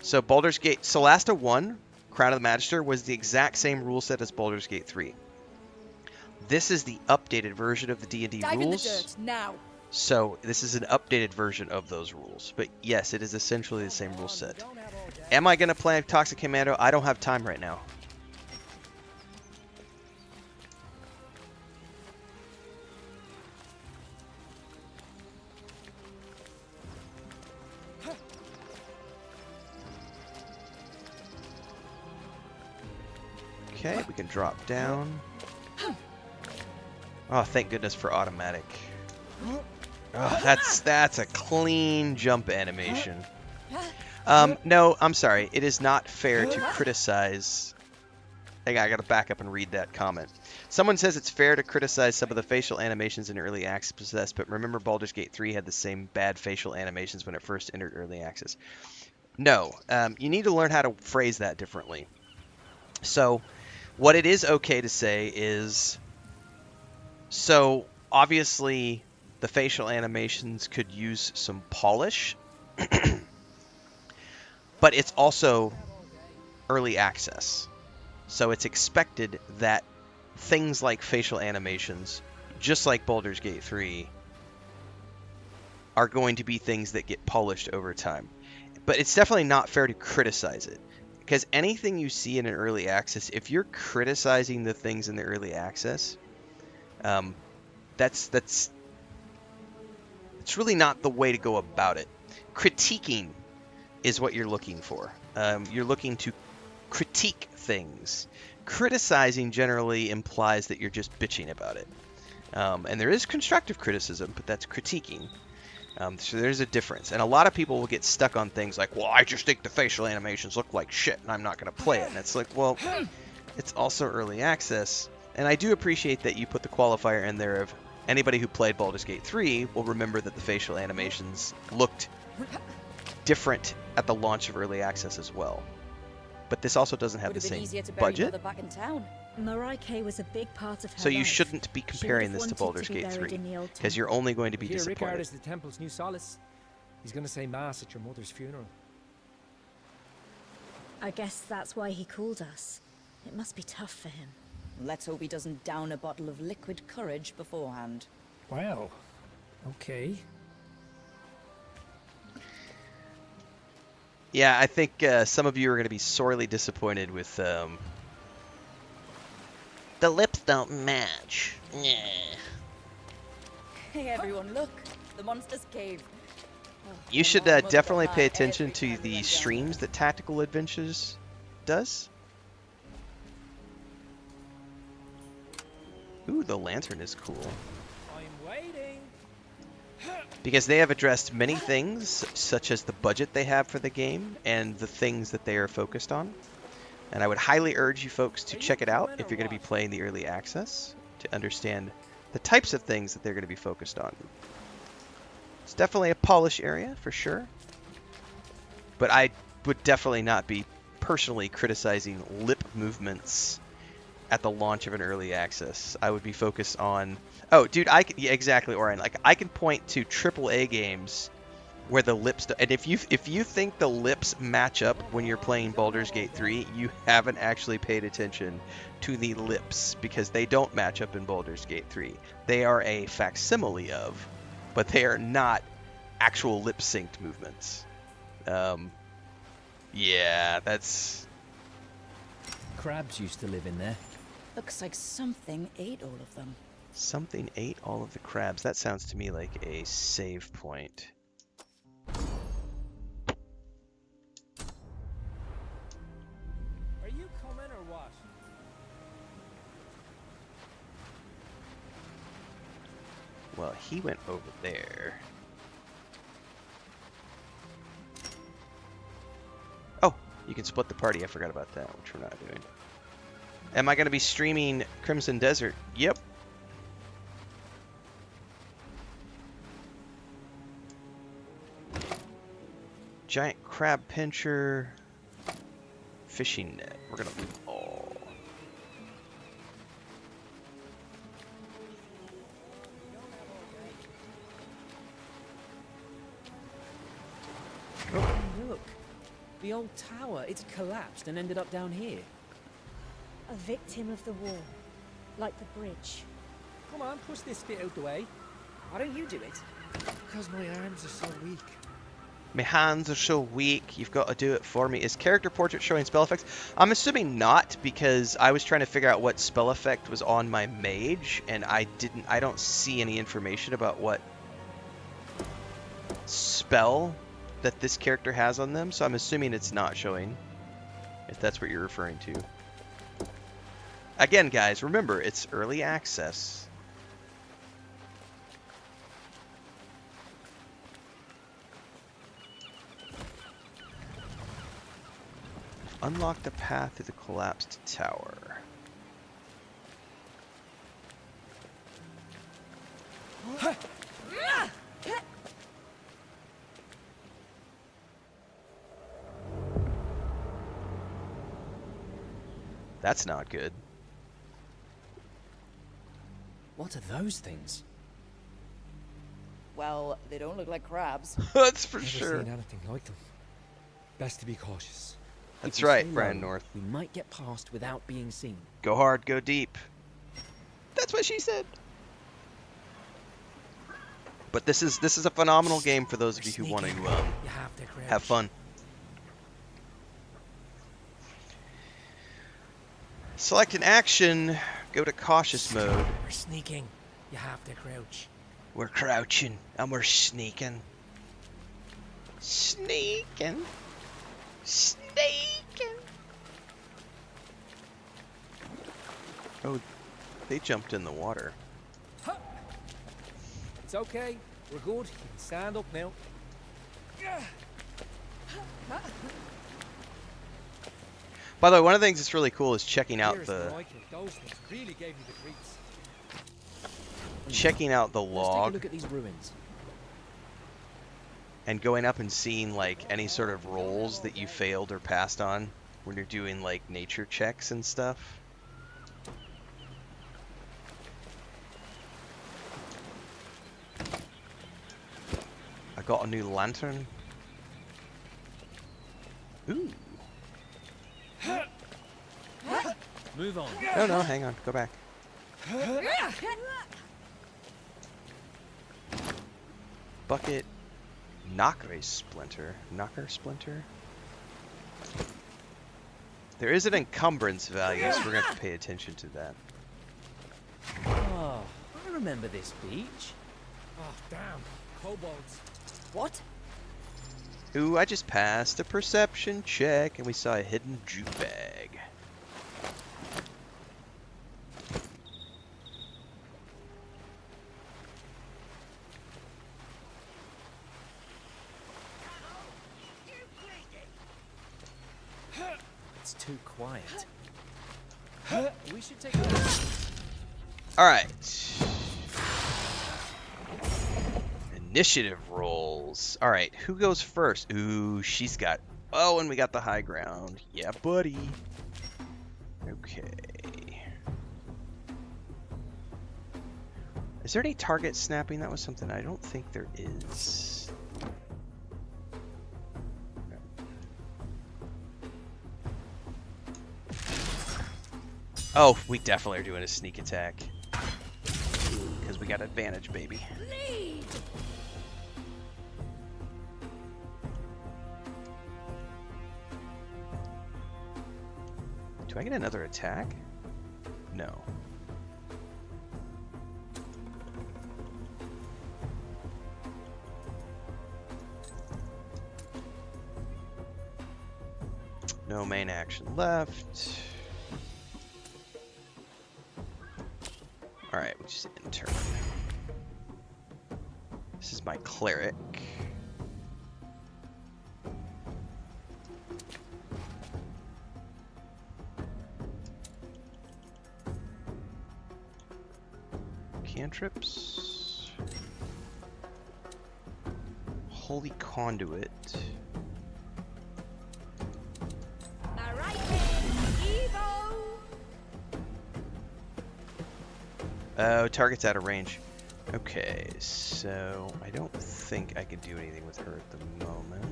So Baldur's Gate Solasta 1, Crown of the Magister, was the exact same rule set as Baldur's Gate 3. This is the updated version of the D&D rules. Dive in the dirt, now. So this is an updated version of those rules. But yes, it is essentially the same rule set. Am I going to play Toxic Commando? I don't have time right now. Okay, we can drop down. Oh, thank goodness for automatic. Oh, that's a clean jump animation. No, I'm sorry. It is not fair to criticize. Hang on, I gotta back up and read that comment. Someone says it's fair to criticize some of the facial animations in early access, but remember Baldur's Gate 3 had the same bad facial animations when it first entered early access. No, you need to learn how to phrase that differently. So, what it is okay to say is, so obviously the facial animations could use some polish, but it's also early access. So it's expected that things like facial animations, just like Baldur's Gate 3, are going to be things that get polished over time. But it's definitely not fair to criticize it. Because anything you see in an early access, if you're criticizing the things in the early access, it's really not the way to go about it. Critiquing is what you're looking for. You're looking to critique things. Criticizing generally implies that you're just bitching about it. And there is constructive criticism, but that's critiquing. So there's a difference. And a lot of people will get stuck on things like, well, I just think the facial animations look like shit, and I'm not going to play it. And it's like, well, it's also early access. And I do appreciate that you put the qualifier in there of anybody who played Baldur's Gate 3 will remember that the facial animations looked different at the launch of early access as well. But this also doesn't have the same budget. Back in town. Moraike was a big part of her So you life. shouldn't be comparing this to Baldur's Gate 3, because you're only going to be disappointed. Ricard is the temple's new solace. He's going to say mass at your mother's funeral. I guess that's why he called us. It must be tough for him. Let's hope he doesn't down a bottle of liquid courage beforehand. Well, okay. Yeah, I think some of you are going to be sorely disappointed with the lips don't match. Yeah. Hey everyone, look! The monster's cave. You should definitely pay attention to the streams that Tactical Adventures does. Ooh, the lantern is cool. I'm waiting. Because they have addressed many things, such as the budget they have for the game and the things that they are focused on. And I would highly urge you folks to check it out if you're going to be playing the early access to understand the types of things that they're going to be focused on. It's definitely a polish area for sure, but I would definitely not be personally criticizing lip movements at the launch of an early access. I would be focused on, oh dude, yeah, exactly, Orion. Like I can point to AAA games where the lips, and if you think the lips match up when you're playing Baldur's Gate 3, you haven't actually paid attention to the lips, because they don't match up in Baldur's Gate 3. They are a facsimile of, but they are not actual lip synced movements. Yeah, that's... Crabs used to live in there. Looks like something ate all of them. Something ate all of the crabs. That sounds to me like a save point. Are you coming or what? Well, he went over there. Oh, you can split the party. I forgot about that, which we're not doing. Am I going to be streaming Crimson Desert? Yep. Giant crab pincher. Fishing net. We're going to leave all. Oh, look. The old tower, it's collapsed and ended up down here. A victim of the war, like the bridge. Come on, push this bit out the way. Why don't you do it? Because my arms are so weak. My hands are so weak, you've got to do it for me. Is character portrait showing spell effects? I'm assuming not, because I was trying to figure out what spell effect was on my mage, and I don't see any information about what spell that this character has on them, so I'm assuming it's not showing, if that's what you're referring to. Again, guys, remember, it's early access. Unlock the path to the collapsed tower. That's not good. What are those things? Well, they don't look like crabs. That's for Never sure. seen anything like them. Best to be cautious. That's If we right, stay Brand low, North. We might get past without being seen. Go hard, go deep. That's what she said. But this is a phenomenal game for those of you who want to You have to crouch. have fun. Select an action, go to cautious mode. We're sneaking. You have to crouch. We're crouching and we're sneaking. Sneaking. Sneaking. Oh, they jumped in the water. It's okay. We're good. You can stand up now. By the way, one of the things that's really cool is checking out Here's the like it. Those things really gave me the creeps. checking out the Let's take a log look at these ruins. and going up and seeing like any sort of rolls that you failed or passed on when you're doing like nature checks and stuff. I got a new lantern. Ooh. Move on. No, hang on. Go back. Bucket. Knocker splinter. Knocker splinter. There is an encumbrance value, so we're going to have to pay attention to that. Oh, I remember this beach. Oh, damn. Kobolds. What? Ooh, I just passed a perception check and we saw a hidden jute bag. It's too quiet. We should take a look. Alright. Initiative rolls. Alright, who goes first? Ooh, she's got... Oh, and we got the high ground. Yeah, buddy. Okay. Is there any target snapping? That was something I don't think there is. Oh, we definitely are doing a sneak attack. Because we got advantage, baby. Do I get another attack? No. No main action left. Alright, which is intern. This is my cleric. Cantrips. Holy Conduit. Alright then, Evo! Oh, target's out of range. Okay, so I don't think I can do anything with her at the moment.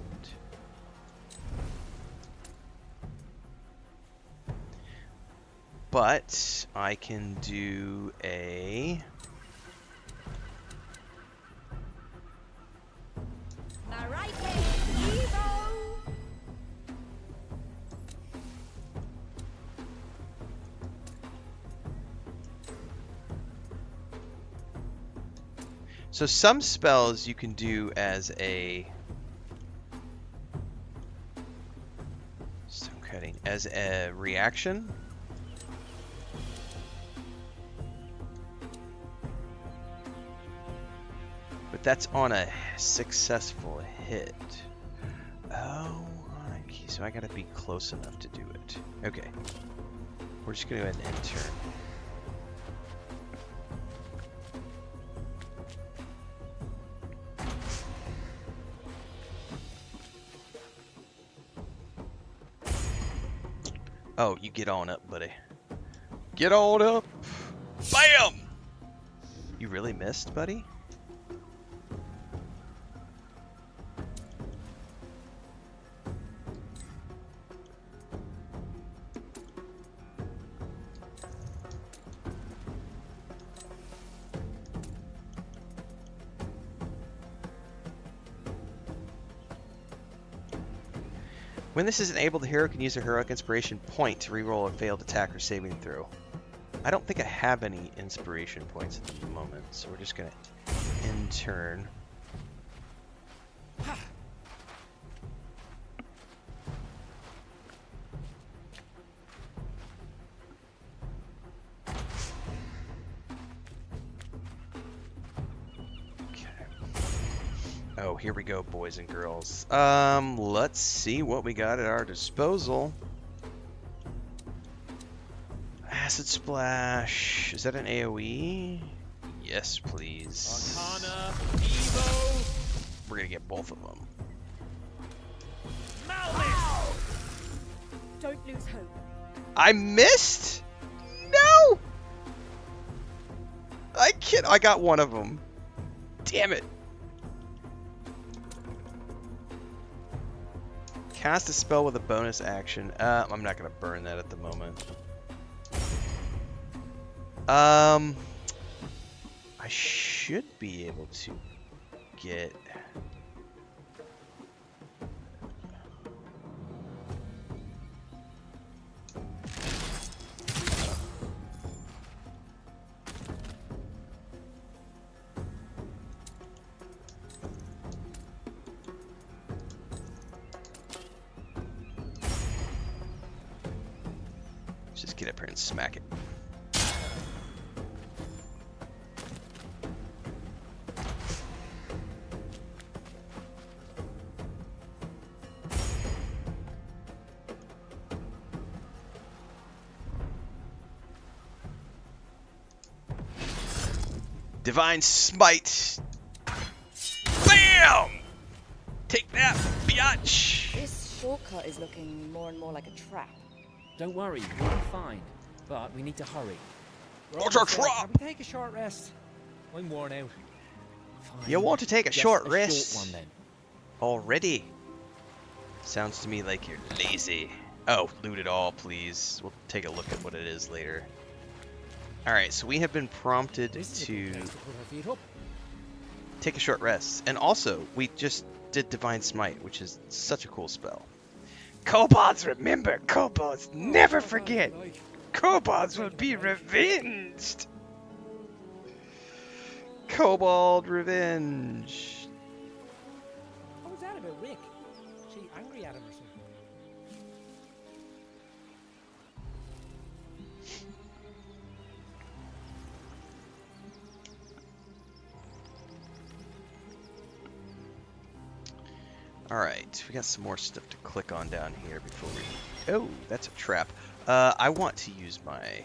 But I can do a So some spells you can do as a stone cutting as a reaction. But that's on a successful hit. Oh, okay, so I gotta be close enough to do it. Okay. We're just gonna go ahead and end turn. Oh, you get on up, buddy. Get on up! BAM! You really missed, buddy? When this is enabled, the hero can use a heroic inspiration point to reroll a failed attack or saving throw. I don't think I have any inspiration points at the moment, so we're just gonna end turn. Oh, here we go, boys and girls. Let's see what we got at our disposal. Acid Splash. Is that an AoE? Yes, please. Arcana, Evo, We're gonna get both of them. Malvis! Don't lose hope. I missed? No! I can't. I got one of them. Damn it. Cast a spell with a bonus action. I'm not gonna burn that at the moment. I should be able to get. Just get up here and smack it. Divine Smite. Bam! Take that, biatch! This shortcut is looking more and more like a trap. Don't worry, we'll be fine. But we need to hurry. What's our trap? Can we take a short rest? I'm worn out. Fine. You want to take a Just short a rest? Short one then. Already? Sounds to me like you're lazy. Oh, loot it all, please. We'll take a look at what it is later. Alright, so we have been prompted This is a to good place to put our feet up. take a short rest. And also, we just did Divine Smite, which is such a cool spell. Kobolds remember! Kobolds never forget! Kobolds will be revenged! Kobold revenge! What was that about Rick? She angry at him or something? Alright, we got some more stuff to click on down here before we... Oh, that's a trap. I want to use my...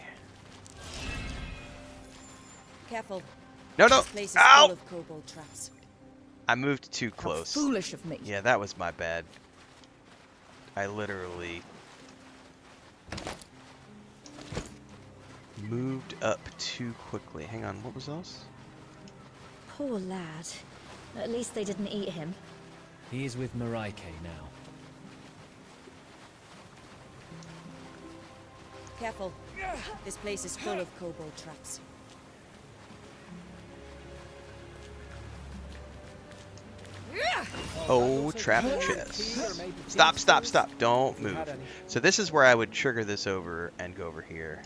Careful. No, no! This place is Ow! full of kobold traps. I moved too How close. foolish of me. Yeah, that was my bad. I literally... moved up too quickly. Hang on, what was else? Poor lad. At least they didn't eat him. He is with Maraike now. Careful. This place is full of kobold traps. Oh, trap chest. Stop, stop, stop. Don't move. So this is where I would trigger this over and go over here.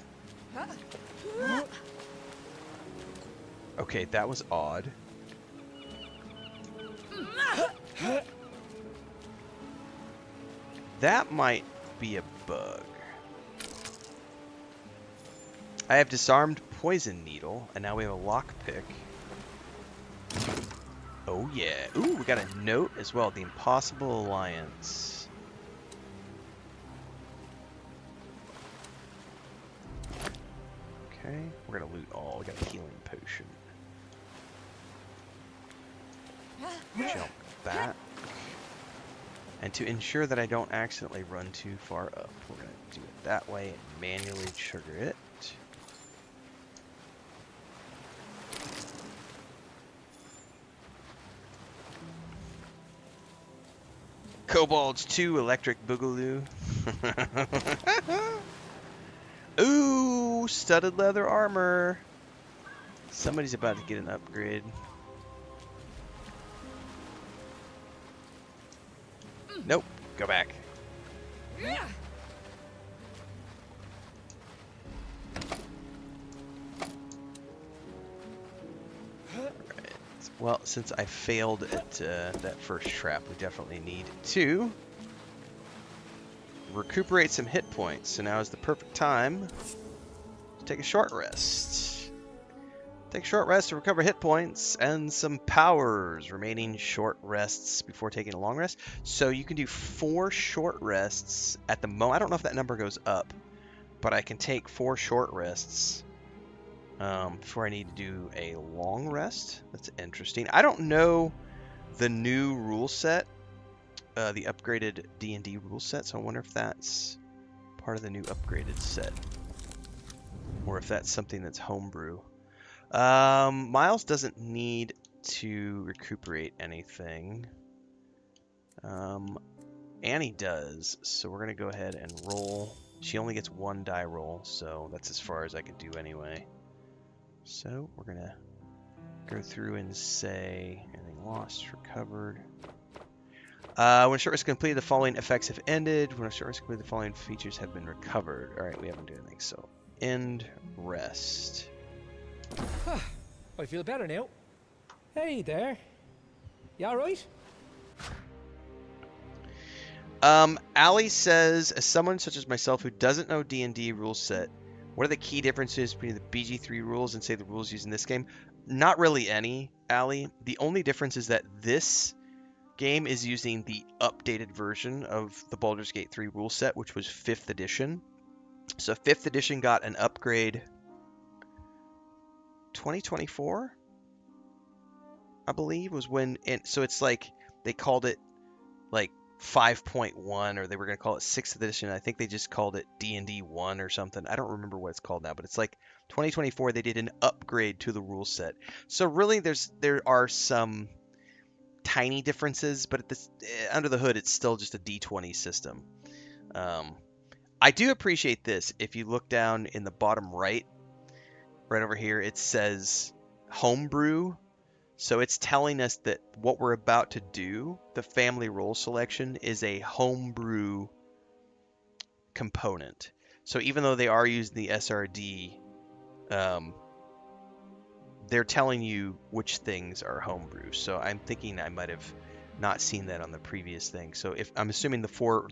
Okay, that was odd. That might be a bug. I have disarmed poison needle, and now we have a lockpick. Oh yeah. Ooh, we got a note as well. The Impossible Alliance. Okay, we're gonna loot all. We got a healing potion. Jump back. And to ensure that I don't accidentally run too far up, we're gonna do it that way and manually trigger it. Kobolds 2 Electric Boogaloo. Ooh, studded leather armor. Somebody's about to get an upgrade. Nope, go back. Well, since I failed at that first trap, we definitely need to recuperate some hit points. So now is the perfect time to take a short rest. Take a short rest to recover hit points and some powers. Remaining short rests before taking a long rest. So you can do 4 short rests at the moment. I don't know if that number goes up, but I can take 4 short rests before I need to do a long rest. That's interesting. I don't know the new rule set, the upgraded D&D rule set, so I wonder if that's part of the new upgraded set, or if that's something that's homebrew. Miles doesn't need to recuperate anything. Annie does, so we're going to go ahead and roll. She only gets 1 die roll, so that's as far as I can do anyway. So we're going to go through and say anything lost, recovered. When a short rest is completed, the following effects have ended. When a short rest is completed, the following features have been recovered. Alright, we haven't done anything, so end rest. I feel better now. Hey there. You alright? Ali says, as someone such as myself who doesn't know D&D rule set, what are the key differences between the BG3 rules and say the rules used in this game? Not really any, Ali. The only difference is that this game is using the updated version of the Baldur's Gate 3 rule set, which was 5th edition. So 5th edition got an upgrade 2024, I believe, was when, and so it's like they called it like 5.1, or they were going to call it 6th edition. I think they just called it D&D 1 or something. I don't remember what it's called now, but it's like 2024 they did an upgrade to the rule set. So really there are some tiny differences, but under the hood it's still just a D20 system. I do appreciate this. If you look down in the bottom right over here, it says homebrew. So it's telling us that what we're about to do, the family role selection, is a homebrew component. So even though they are using the SRD, they're telling you which things are homebrew. So I'm thinking I might have not seen that on the previous thing. So if I'm assuming the four.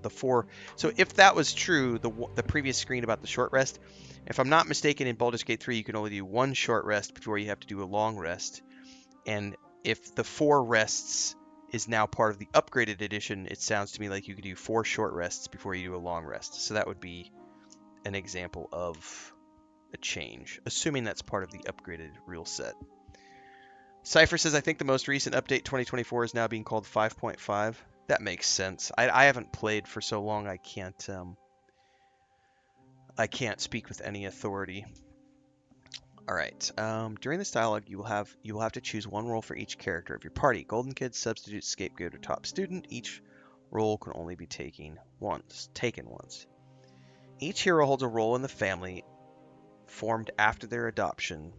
So if that was true, the previous screen about the short rest, if I'm not mistaken, in Baldur's Gate 3 you can only do 1 short rest before you have to do a long rest. And if the 4 rests is now part of the upgraded edition, it sounds to me like you could do 4 short rests before you do a long rest. So that would be an example of a change, assuming that's part of the upgraded rule set. Cypher says, I think the most recent update 2024 is now being called 5.5. That makes sense. I haven't played for so long, I can't speak with any authority. All right. During this dialogue, you will have to choose 1 role for each character of your party: Golden Kid, Substitute, Scapegoat, or Top Student. Each role can only be taken once. Each hero holds a role in the family formed after their adoption.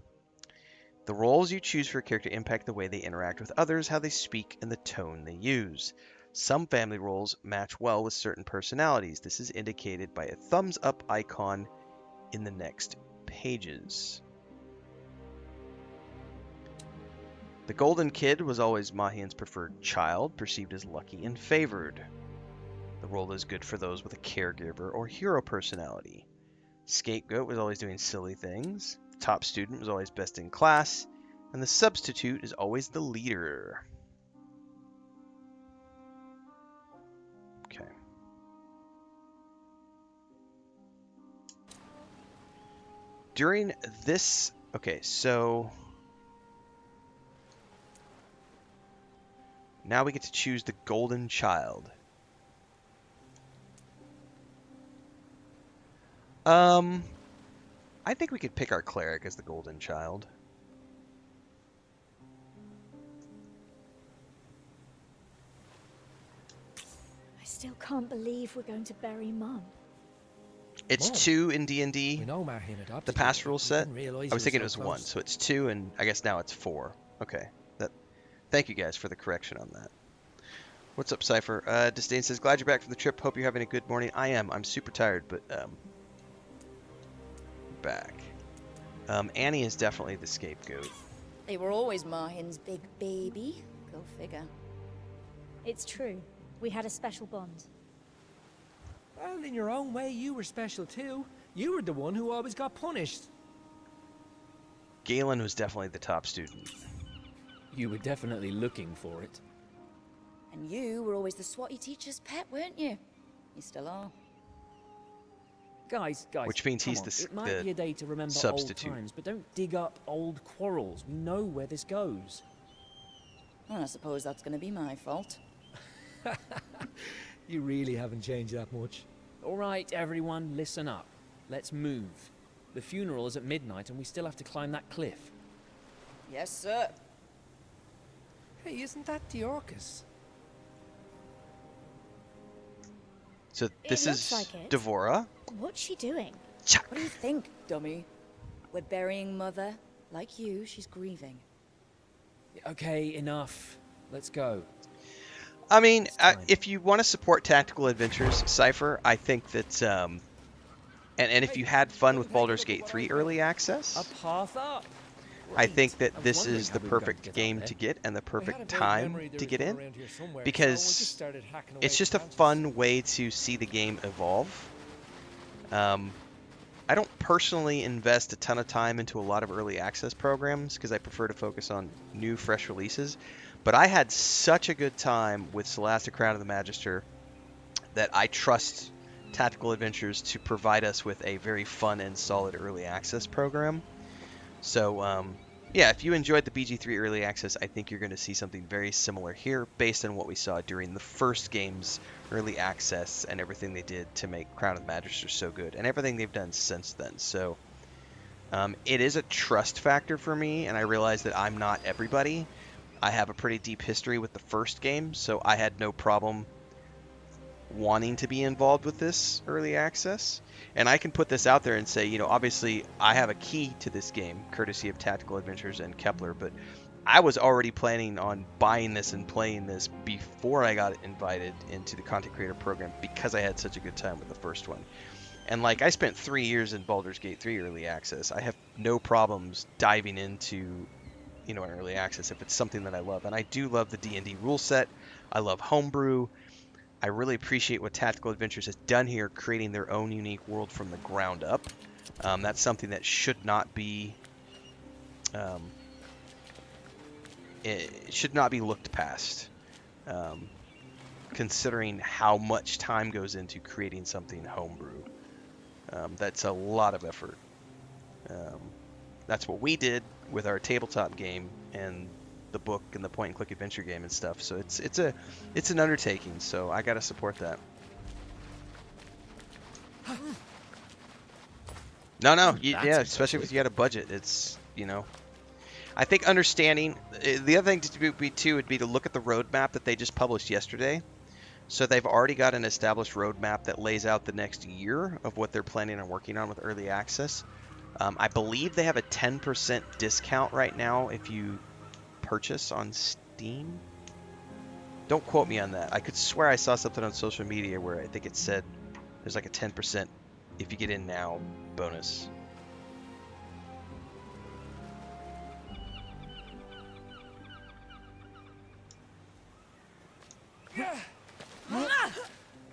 The roles you choose for a character impact the way they interact with others, how they speak, and the tone they use. Some family roles match well with certain personalities. This is indicated by a thumbs up icon in the next pages. The Golden Kid was always Mahian's preferred child, perceived as lucky and favored. The role is good for those with a caregiver or hero personality. Scapegoat was always doing silly things. The top student was always best in class. And the substitute is always the leader. Okay. During this... Okay, so... Now we get to choose the Golden Child. I think we could pick our cleric as the Golden Child. I still can't believe we're going to bury Mum. It's Mom. 2 in D&D, We know Mahin adopted the you, past but rule we set. didn't realise I was you thinking it were was so 1, close. so it's 2, and I guess now it's 4. Okay. Thank you guys for the correction on that. What's up, Cypher? Disdain says, glad you're back from the trip. Hope you're having a good morning. I am. I'm super tired, but back. Annie is definitely the scapegoat. They were always Mahin's big baby. Go figure. It's true. We had a special bond. Well, in your own way, you were special too. You were the one who always got punished. Galen was definitely the top student. You were definitely looking for it. And you were always the swotty teacher's pet, weren't you? You still are. Guys, Which means come he's on. the It might be a day to remember substitute. old times, but don't dig up old quarrels. We know where this goes. Well, I suppose that's going to be my fault. You really haven't changed that much. All right, everyone, listen up. Let's move. The funeral is at midnight, and we still have to climb that cliff. Yes, sir. Hey, isn't that the Orcus? So this looks is like it. Devora. What's she doing? What do you think, dummy? We're burying Mother. Like you, she's grieving. Okay, enough. Let's go. I mean, It's time. if you want to support tactical adventures, Cypher, I think that, and if you had fun with Baldur's Gate 3 early access, A path up. I think Right. that I was this wondering is how the we were going perfect get up game there. to get and the I had a perfect vague time memory there to was get one in, around here somewhere, so we because just started hacking away it's at just a branches. fun way to see the game evolve. I don't personally invest a ton of time into a lot of early access programs because I prefer to focus on new, fresh releases. But I had such a good time with Solasta Crown of the Magister that I trust Tactical Adventures to provide us with a very fun and solid early access program. So, yeah, if you enjoyed the BG3 early access, I think you're going to see something very similar here based on what we saw during the first game's early access and everything they did to make Crown of the Magister so good and everything they've done since then. So, it is a trust factor for me, and I realize that I'm not everybody. I have a pretty deep history with the first game, so I had no problem wanting to be involved with this early access. And I can put this out there and say, you know, obviously I have a key to this game, courtesy of Tactical Adventures and Kepler, but I was already planning on buying this and playing this before I got invited into the content creator program because I had such a good time with the first one. And like, I spent 3 years in Baldur's Gate 3 early access. I have no problems diving into, you know, an early access if it's something that I love. And I do love the D&D rule set. I love homebrew. I really appreciate what Tactical Adventures has done here, creating their own unique world from the ground up. That's something that should not be, it should not be looked past, considering how much time goes into creating something homebrew. That's a lot of effort. That's what we did with our tabletop game and the book and the point and click adventure game and stuff. So it's an undertaking. So I gotta support that. No, yeah, especially if you got a budget. It's, you know, I think understanding the other thing to be too would be to look at the roadmap that they just published yesterday. So they've already got an established roadmap that lays out the next year of what they're planning on working on with early access. I believe they have a 10% discount right now if you purchase on Steam. Don't quote me on that. I could swear I saw something on social media where I think it said there's like a 10% if you get in now bonus.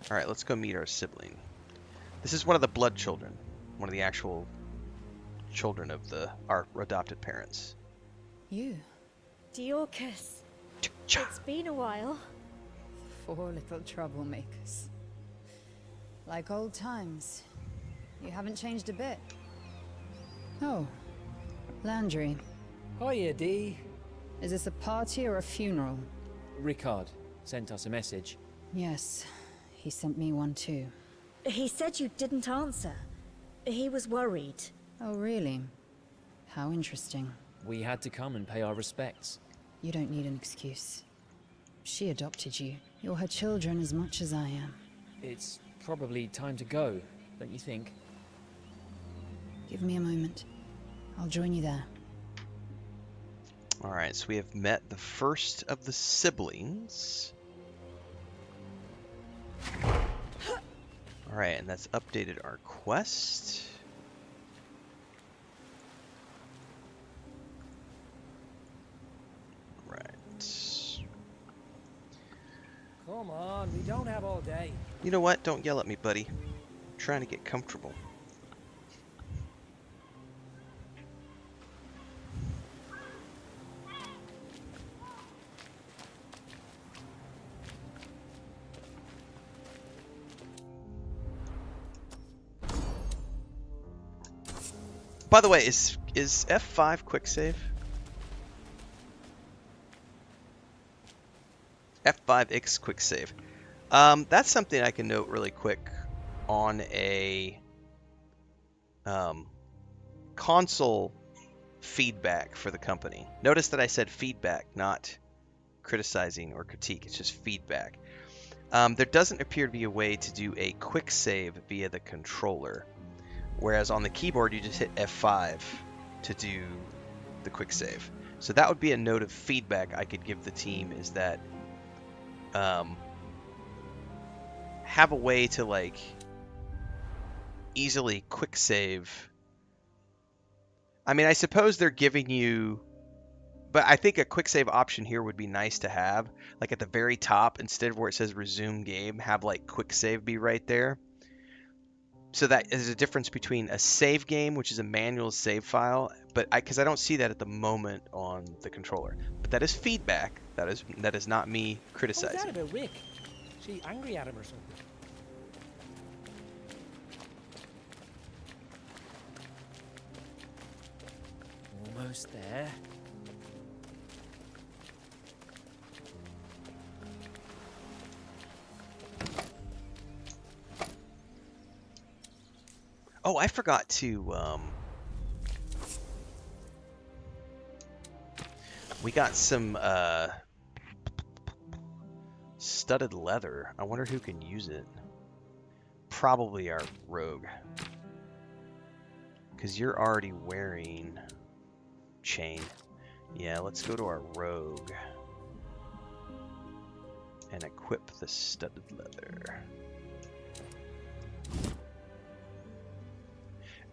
All right, let's go meet our sibling. This is one of the blood children, one of the actual children of our adopted parents. You, Diorcus. It's been a while. 4 little troublemakers. Like old times. You haven't changed a bit. Oh, Landry. Hiya, Dee. Is this a party or a funeral? Ricard sent us a message. Yes, he sent me one too. He said you didn't answer. He was worried. Oh, really? How interesting. We had to come and pay our respects. You don't need an excuse. She adopted you. You're her children as much as I am. It's probably time to go, don't you think? Give me a moment. I'll join you there. All right, so we have met the first of the siblings. All right, and that's updated our quest. Right. Come on, we don't have all day. You know what? Don't yell at me, buddy. I'm trying to get comfortable. By the way, is F5 quick save? F5X quick save. That's something I can note really quick on a console feedback for the company. Notice that I said feedback, not criticizing or critique. It's just feedback. There doesn't appear to be a way to do a quick save via the controller. Whereas on the keyboard, you just hit F5 to do the quick save. So that would be a note of feedback I could give the team, is that have a way to like easily quick save. I mean, I suppose they're giving you, but I think a quick save option here would be nice to have. Like at the very top, instead of where it says resume game, have like quick save be right there. So that is a difference between a save game, which is a manual save file, but because I don't see that at the moment on the controller. But that is feedback. That is not me criticizing. What's that about Rick? She angry at him or something? Almost there. Oh, I forgot to, we got some, studded leather. I wonder who can use it. Probably our rogue. Because you're already wearing chain. Yeah, let's go to our rogue. And equip the studded leather.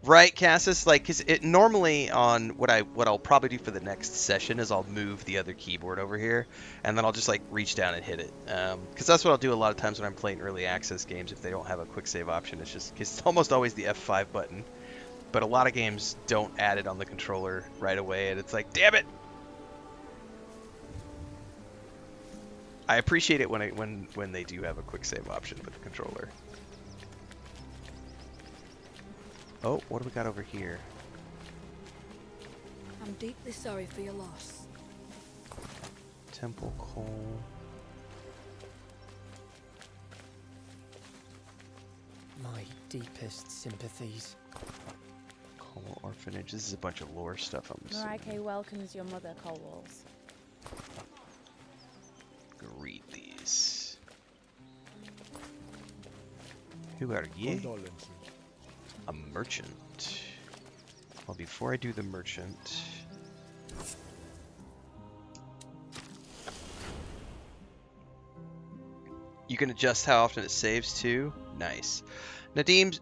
Right, Cassis? Like, cause it normally on what I'll probably do for the next session is I'll move the other keyboard over here, and then I'll just like reach down and hit it. Cause that's what I'll do a lot of times when I'm playing early access games if they don't have a quick save option. It's just, cause it's almost always the F5 button, but a lot of games don't add it on the controller right away, and it's like, damn it! I appreciate it when they do have a quick save option with the controller. Oh, what do we got over here? I'm deeply sorry for your loss. Temple coal. My deepest sympathies. Coal orphanage. This is a bunch of lore stuff, I'm assuming. Marike welcomes your mother, Colwalls. Read these. Who are you? Condolences. A merchant. Well, before I do the merchant, you can adjust how often it saves too. Nice. Nadareem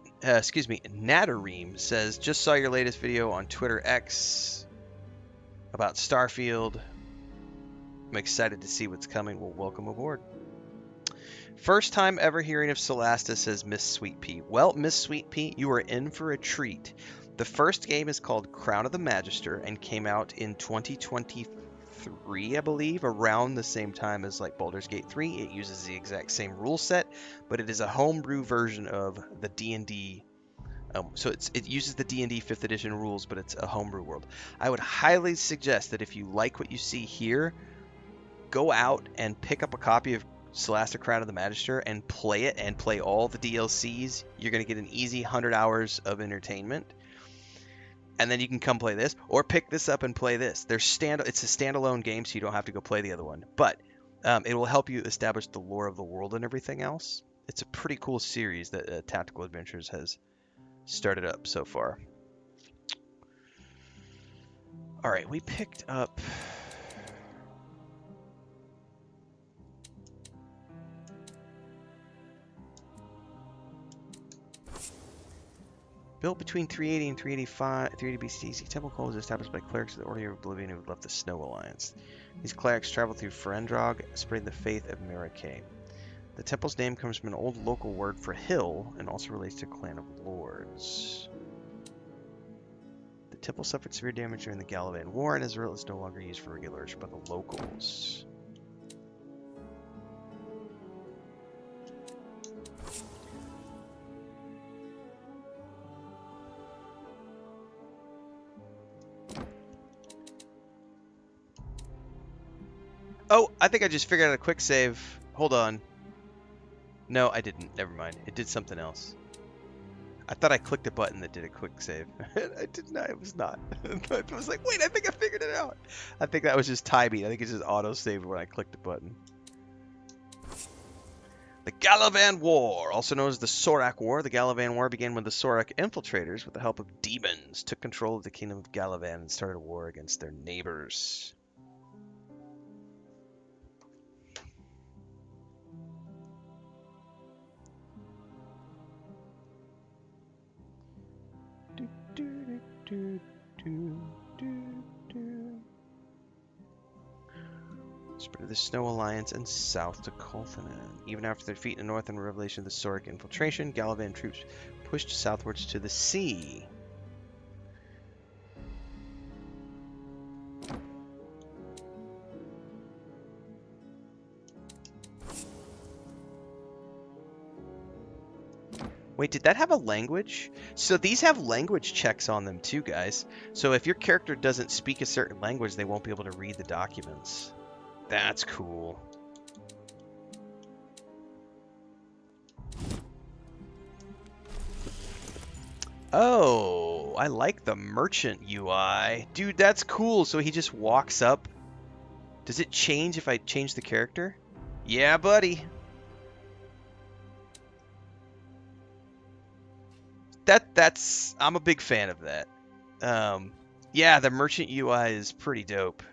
says, just saw your latest video on Twitter X about Starfield. I'm excited to see what's coming. Well, welcome aboard. First time ever hearing of Solasta, says Miss Sweet Pea. Well, Miss Sweet Pea, you are in for a treat. The first game is called Crown of the Magister and came out in 2023, I believe, around the same time as like Baldur's Gate 3. It uses the exact same rule set, but it is a homebrew version of the D&D. So it uses the D&D 5th edition rules, but it's a homebrew world. I would highly suggest that if you like what you see here, go out and pick up a copy of Solasta Crown of the Magister and play it and play all the DLCs. You're going to get an easy 100 hours of entertainment. And then you can come play this, or pick this up and play this. It's a standalone game, so you don't have to go play the other one. But it will help you establish the lore of the world and everything else. It's a pretty cool series that Tactical Adventures has started up so far. All right, we picked up... Built between 380 and 380 BC, Temple Cove was established by clerics of the Order of Oblivion who left the Snow Alliance. These clerics traveled through Ferendrog, spreading the faith of Marrakay. The temple's name comes from an old local word for hill and also relates to Clan of Lords. The temple suffered severe damage during the Galavan War and as a result is no longer used for regular worship by the locals. Oh, I think I just figured out a quick save. Hold on. No, I didn't. Never mind. It did something else. I thought I clicked a button that did a quick save. I did not. It was not. I was like, wait, I think I figured it out. I think that was just timing. I think it just auto-saved when I clicked the button. The Galavan War, also known as the Sorak War. The Galavan War began when the Sorak infiltrators, with the help of demons, took control of the kingdom of Galavan and started a war against their neighbors. Spread of the Snow Alliance and south to Kolthanan. Even after their defeat in the north and revelation of the Sorak infiltration, Galavan troops pushed southwards to the sea. Wait, did that have a language? So these have language checks on them too, guys. So if your character doesn't speak a certain language, they won't be able to read the documents. That's cool. Oh, I like the merchant UI. Dude, that's cool. So he just walks up. Does it change if I change the character? Yeah, buddy. I'm a big fan of that. Yeah, the merchant UI is pretty dope.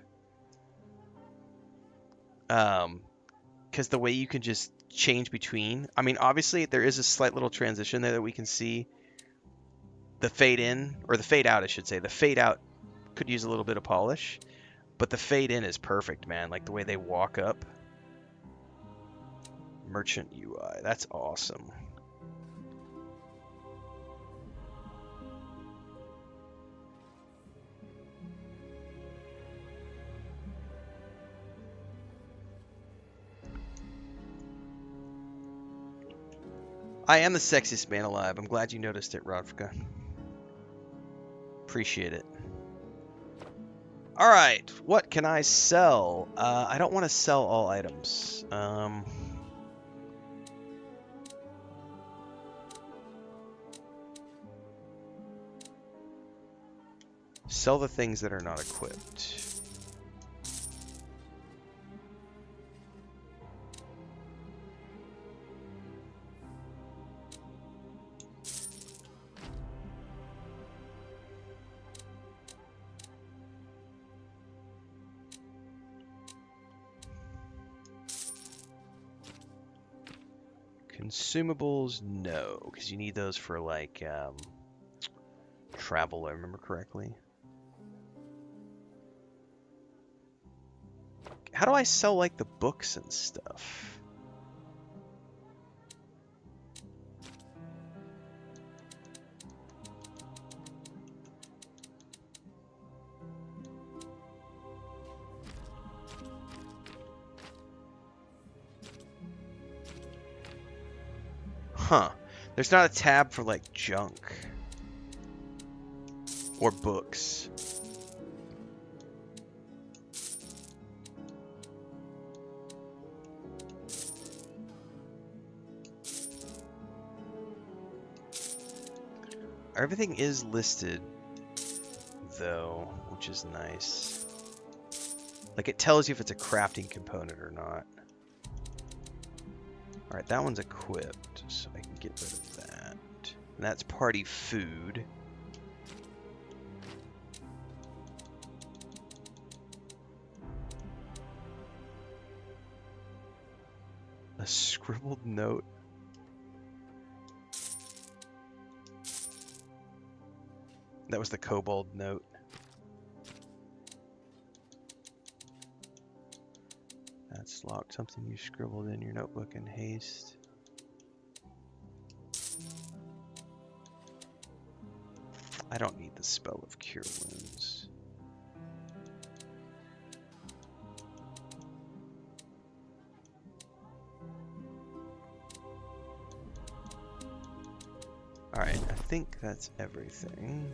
Because the way you can just change between. I mean, obviously there is a slight little transition there that we can see. The fade in, or the fade out, I should say. The fade out could use a little bit of polish, but the fade in is perfect, man. Like the way they walk up. Merchant UI, that's awesome. I am the sexiest man alive. I'm glad you noticed it, Rodfka. Appreciate it. Alright, what can I sell? I don't want to sell all items. Sell the things that are not equipped. Consumables, no, because you need those for like travel, I remember correctly. How do I sell like the books and stuff? Huh. There's not a tab for, like, junk. Or books. Everything is listed, though, which is nice. Like, it tells you if it's a crafting component or not. Alright, that one's equipped, so I can get rid of that. And that's party food. A scribbled note. That was the kobold note. That's locked. Something you scribbled in your notebook in haste. I don't need the spell of cure wounds. Alright, I think that's everything.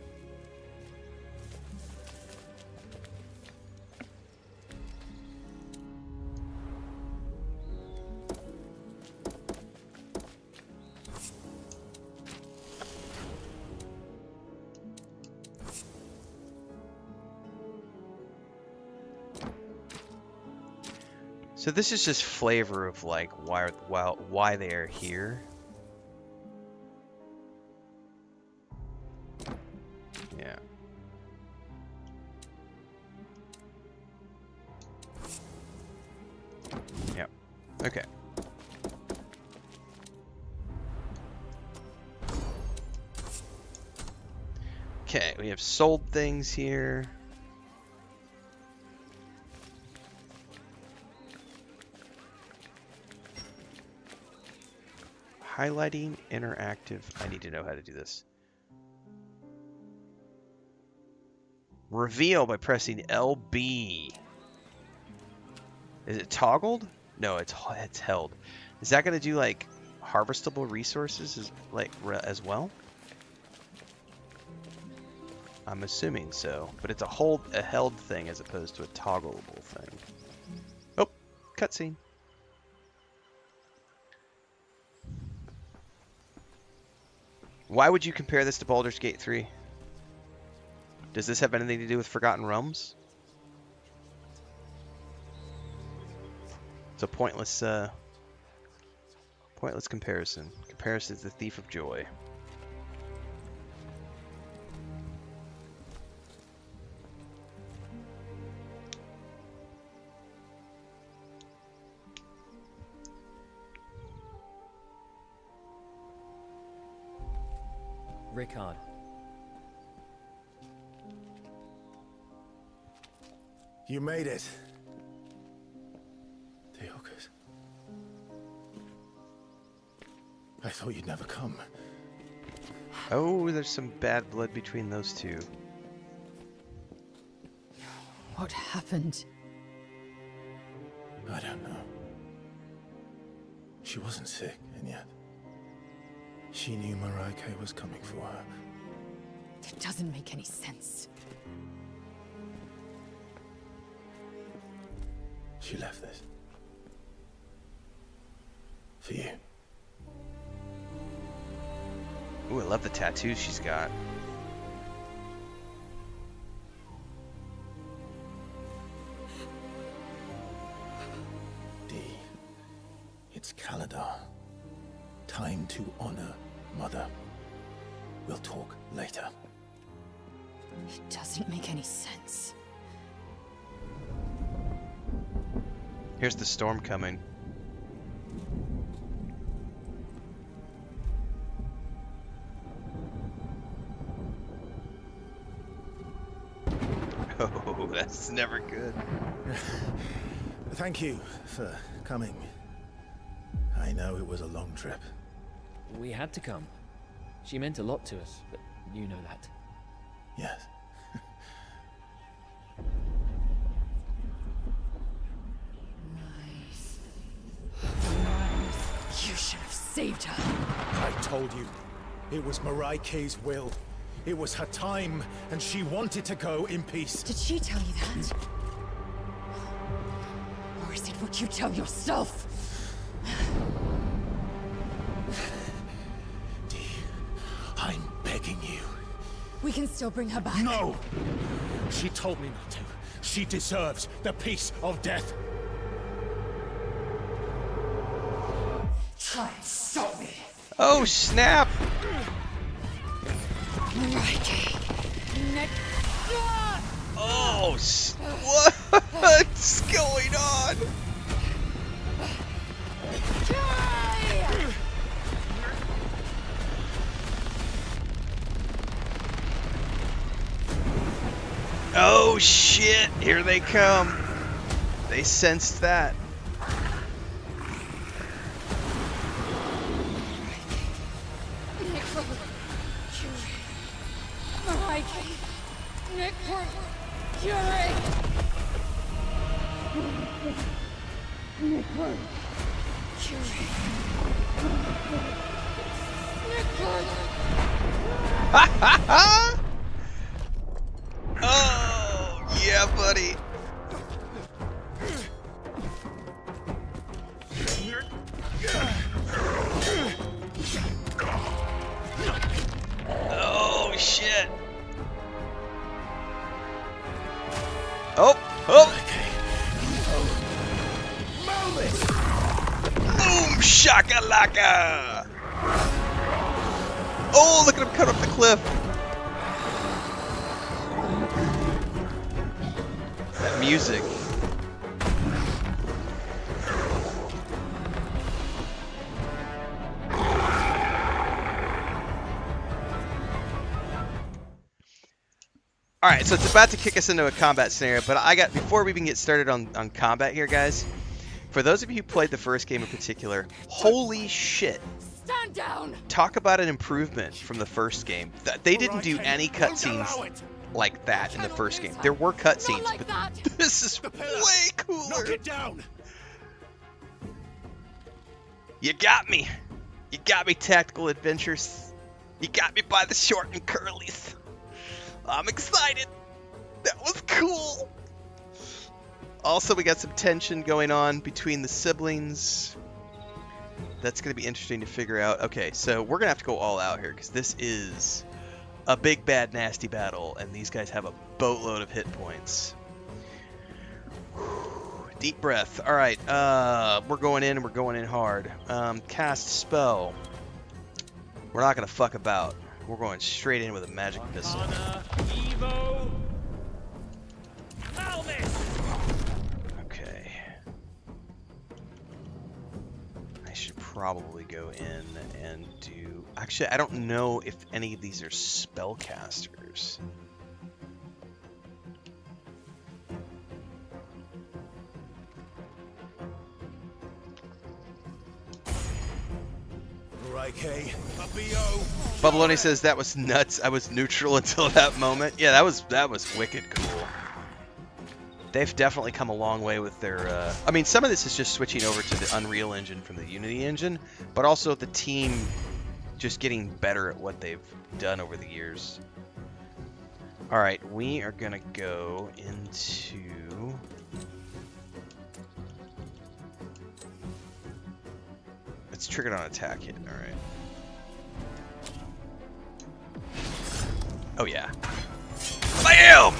So this is just flavor of like why they are here. Yeah. Yeah. Okay. Okay, we have sold things here. Highlighting interactive. I need to know how to do this. Reveal by pressing LB. Is it toggled? No, it's held. Is that going to do like harvestable resources as well? I'm assuming so, but it's a held thing as opposed to a toggleable thing. Oh, cutscene. Why would you compare this to Baldur's Gate 3? Does this have anything to do with Forgotten Realms? It's a pointless comparison. Comparison is the thief of joy. Rickard. You made it. Theokas. I thought you'd never come. Oh, there's some bad blood between those two. What happened? I don't know. She wasn't sick, and yet she knew Marike was coming for her. It doesn't make any sense. She left this. For you. Ooh, I love the tattoos she's got. D. It's Kaladar. Time to honor Mother. We'll talk later. It doesn't make any sense. Here's the storm coming. Oh, that's never good. Thank you for coming. I know it was a long trip. We had to come. She meant a lot to us, but you know that. Yes. You should have saved her. I told you, it was Mariah Kay's will. It was her time, and she wanted to go in peace. Did she tell you that? Or is it what you tell yourself? Dee, I'm begging you. We can still bring her back. No! She told me not to. She deserves the peace of death. Try and stop me. Oh, snap! Right. Next. Oh, what's going on? Oh shit, here they come. They sensed that. Oh, yeah, buddy. Oh, shit. Oh, oh. Boom, shakalaka. Oh, look at him cut off the cliff. That music. Alright, so it's about to kick us into a combat scenario, but before we even get started on combat here, guys, for those of you who played the first game in particular, holy shit. Stand down. Talk about an improvement from the first game. They didn't do any cutscenes like that in the first game. There were cutscenes, like but this is way cooler. Knock it down. You got me. You got me, Tactical Adventures. You got me by the short and curlies. I'm excited. That was cool. Also, we got some tension going on between the siblings. That's going to be interesting to figure out. Okay, so we're going to have to go all out here because this is a big, bad, nasty battle, and these guys have a boatload of hit points. Deep breath. All right, we're going in, and we're going in hard. Cast spell. We're not going to fuck about. We're going straight in with a magic missile. Evo. Okay. I should probably go in and do... Actually, I don't know if any of these are spellcasters. Mariah Kay, a B.O. Bubbaloni says that was nuts. I was neutral until that moment. Yeah, that was wicked cool. They've definitely come a long way with their... I mean, some of this is just switching over to the Unreal Engine from the Unity engine, but also the team just getting better at what they've done over the years. All right, we are gonna go into... It's triggered on attack hit. All right. Oh yeah. Bam!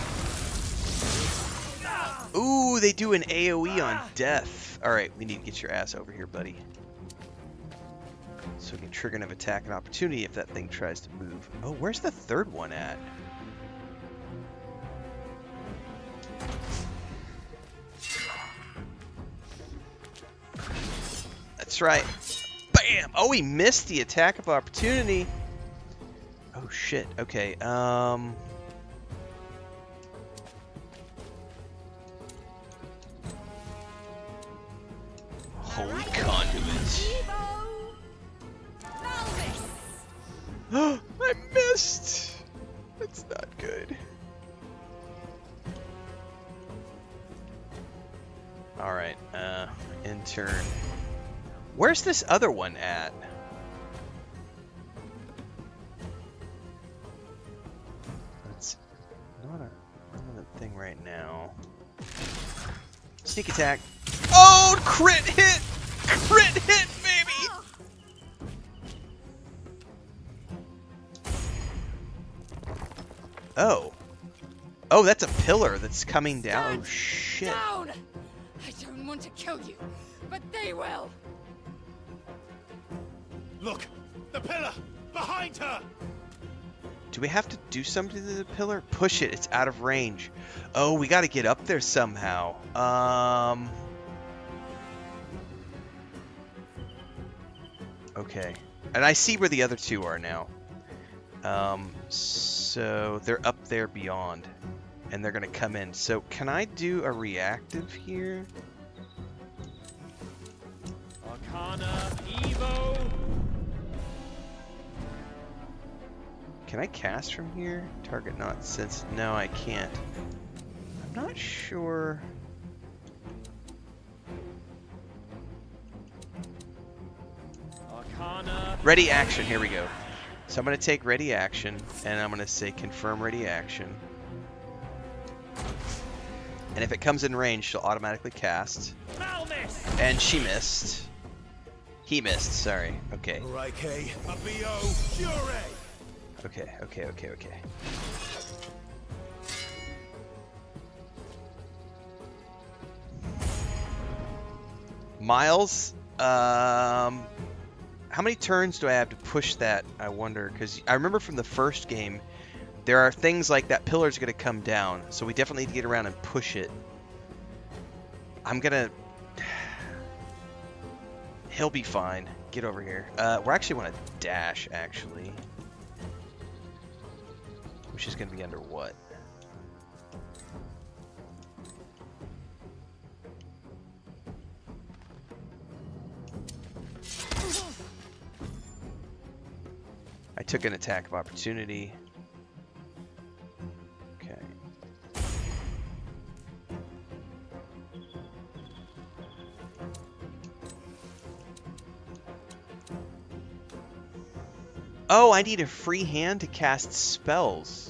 Ooh, they do an AoE on death. All right, we need to get your ass over here, buddy. So we can trigger an attack and opportunity if that thing tries to move. Oh, where's the third one at? That's right. Bam! Oh, he missed the attack of opportunity. Oh shit. Okay. Holy conduit. I missed. That's not good. All right. In turn. Where's this other one at? not a relevant thing right now. Sneak attack. Oh, crit hit! Crit hit, baby! Oh. Oh, that's a pillar that's coming down. Oh, shit. Down! I don't want to kill you, but they will. Look! The pillar! Behind her! Do we have to do something to the pillar? Push it. It's out of range. Oh, we got to get up there somehow. Okay. And I see where the other two are now. So they're up there beyond. And they're going to come in. So can I do a reactive here? Arcana Evo. Can I cast from here? Target not sense. No, I can't. I'm not sure. Arcana. Ready action. Here we go. So I'm going to take ready action, and I'm going to say confirm ready action. And if it comes in range, she'll automatically cast. Malmiss. And she missed. He missed, sorry. Okay. Right, Kay. A BO. Fury! Okay. Miles, how many turns do I have to push that, I wonder? Because I remember from the first game, there are things like that pillar's going to come down, so we definitely need to get around and push it. I'm going to... He'll be fine. Get over here. We actually want to dash, actually. Which is going to be under what? I took an attack of opportunity. Okay. Oh, I need a free hand to cast spells.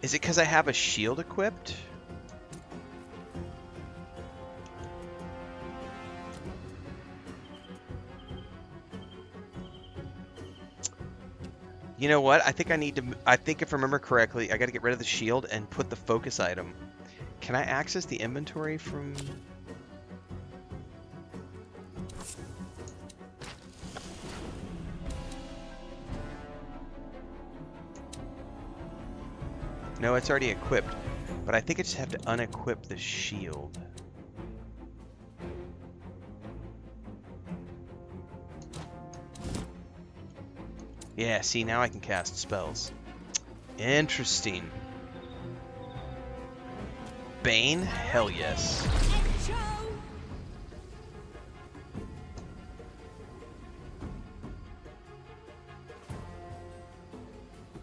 Is it because I have a shield equipped? You know what? I think I need to... I think if I remember correctly, I got to get rid of the shield and put the focus item. Can I access the inventory from... No, it's already equipped. But I think I just have to unequip the shield. Yeah, see, now I can cast spells. Interesting. Bane? Hell yes.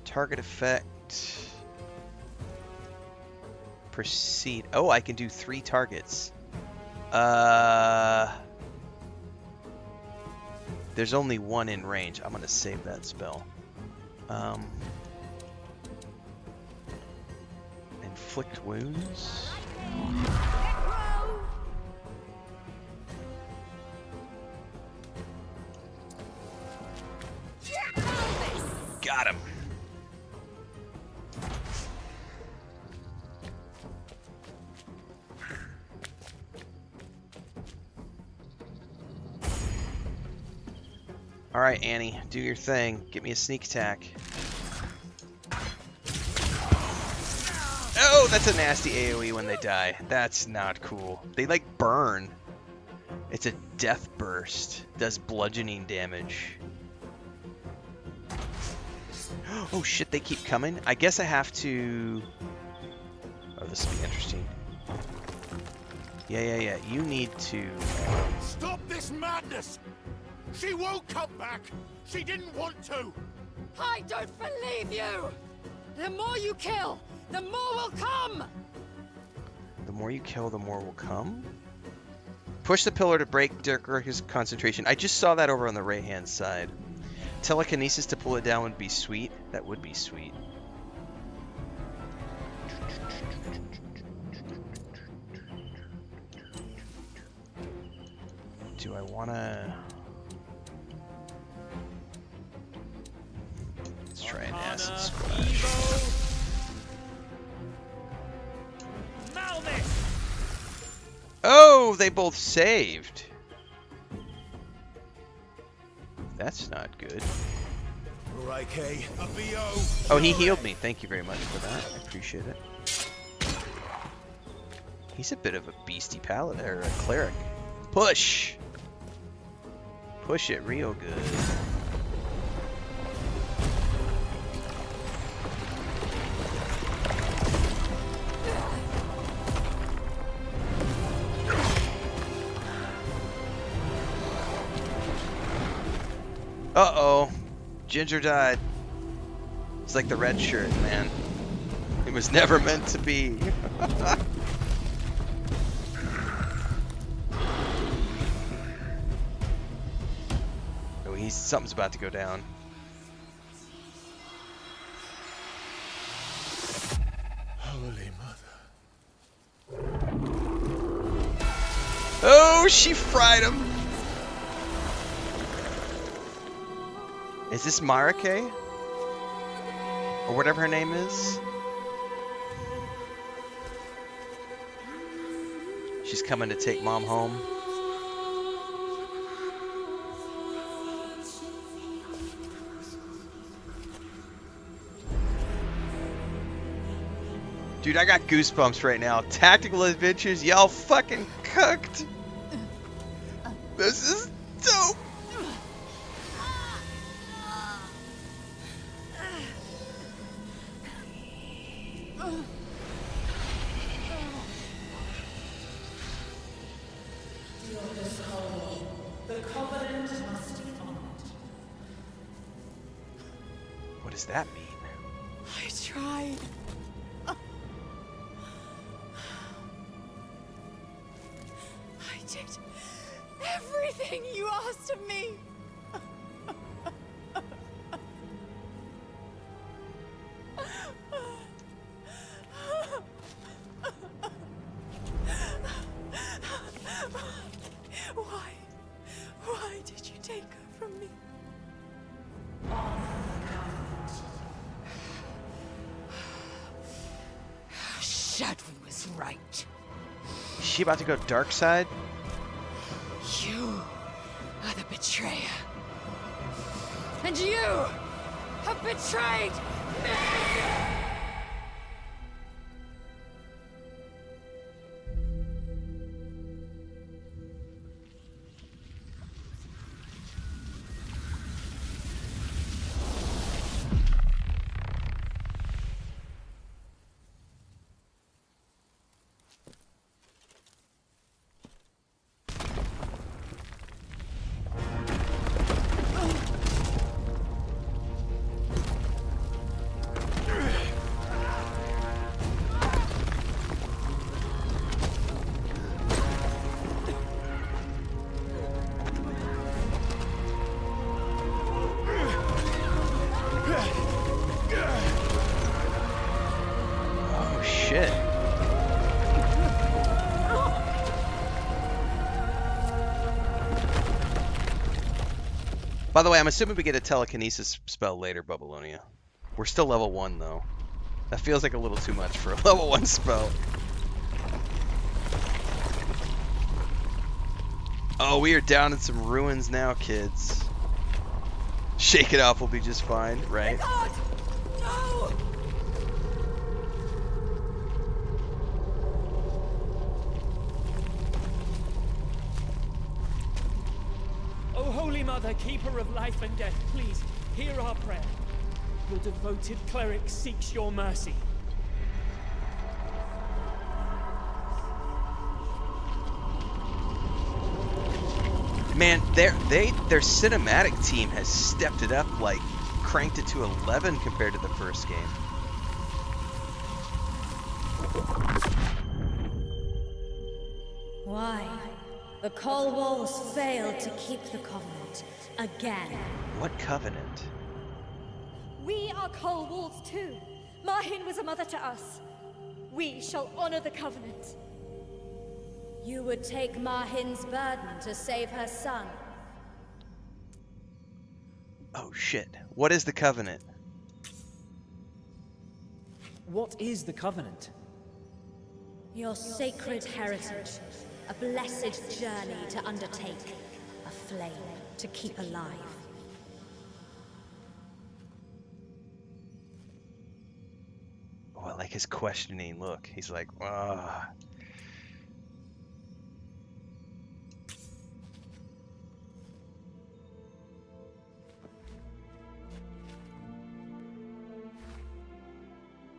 Target effect. Proceed. Oh, I can do 3 targets. There's only 1 in range. I'm gonna save that spell. Inflict wounds. Got him. Alright, Annie, do your thing. Get me a sneak attack. Oh, that's a nasty AoE when they die. That's not cool. They, like, burn. It's a death burst. Does bludgeoning damage. Oh, shit, they keep coming? I guess I have to... Oh, this will be interesting. Yeah. You need to... Stop this madness! She won't come back! She didn't want to! I don't believe you! The more you kill, the more will come! The more you kill, the more will come? Push the pillar to break Dirk's concentration. I just saw that over on the right-hand side. Telekinesis to pull it down would be sweet. That would be sweet. Do I want to... Let's try an acid splash. Oh, they both saved. That's not good. Oh, he healed me. Thank you very much for that. I appreciate it. He's a bit of a beastie paladin, or a cleric. Push! Push it real good. Uh-oh. Ginger died. It's like the red shirt, man. It was never meant to be. Oh, something's about to go down. Holy Mother. Oh, she fried him. Is this Marike? Or whatever her name is? She's coming to take Mom home. Dude, I got goosebumps right now. Tactical adventures, y'all fucking cooked. This is dope. What does that mean? I tried. I did everything you asked of me. Why did you take her from me? Shadwin was right. Is she about to go dark side? You are the betrayer. And you have betrayed me! Oh shit. By the way, I'm assuming we get a telekinesis spell later, Babylonia. We're still level 1 though. That feels like a little too much for a level 1 spell. Oh, we are down in some ruins now, kids. Shake it off, we'll be just fine, right? No! O Holy Mother, keeper of life and death, please hear our prayer. Your devoted cleric seeks your mercy. Man, their cinematic team has stepped it up, like cranked it to 11 compared to the first game. Why? The Cold Walls failed to keep the Covenant. Again. What covenant? We are Cold Walls too. Mahin was a mother to us. We shall honor the Covenant. You would take Mahin's burden to save her son. Oh shit. What is the Covenant? What is the Covenant? Your sacred heritage. A blessed journey to undertake. A flame to keep alive. Oh, I like his questioning look. He's like, ah.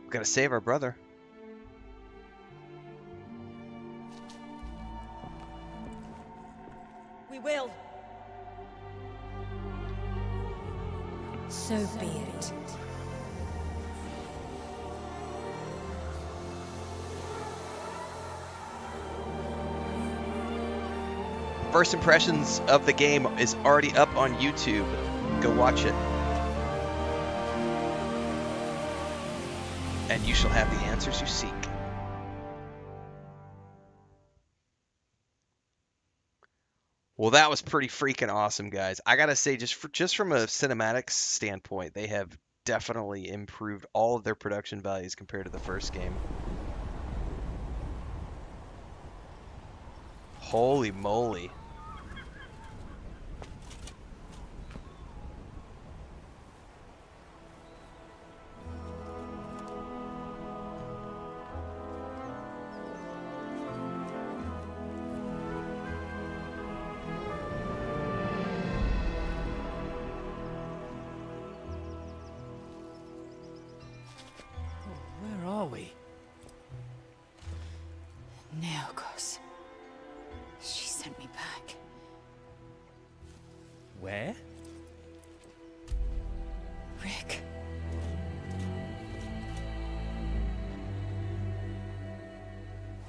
We gotta save our brother. We will. So be it. First impressions of the game is already up on YouTube. Go watch it. And you shall have the answers you seek. Well, that was pretty freaking awesome, guys. I gotta say, just from a cinematics standpoint, they have definitely improved all of their production values compared to the first game. Holy moly. Where are we? Neokos. She sent me back. Where? Rick.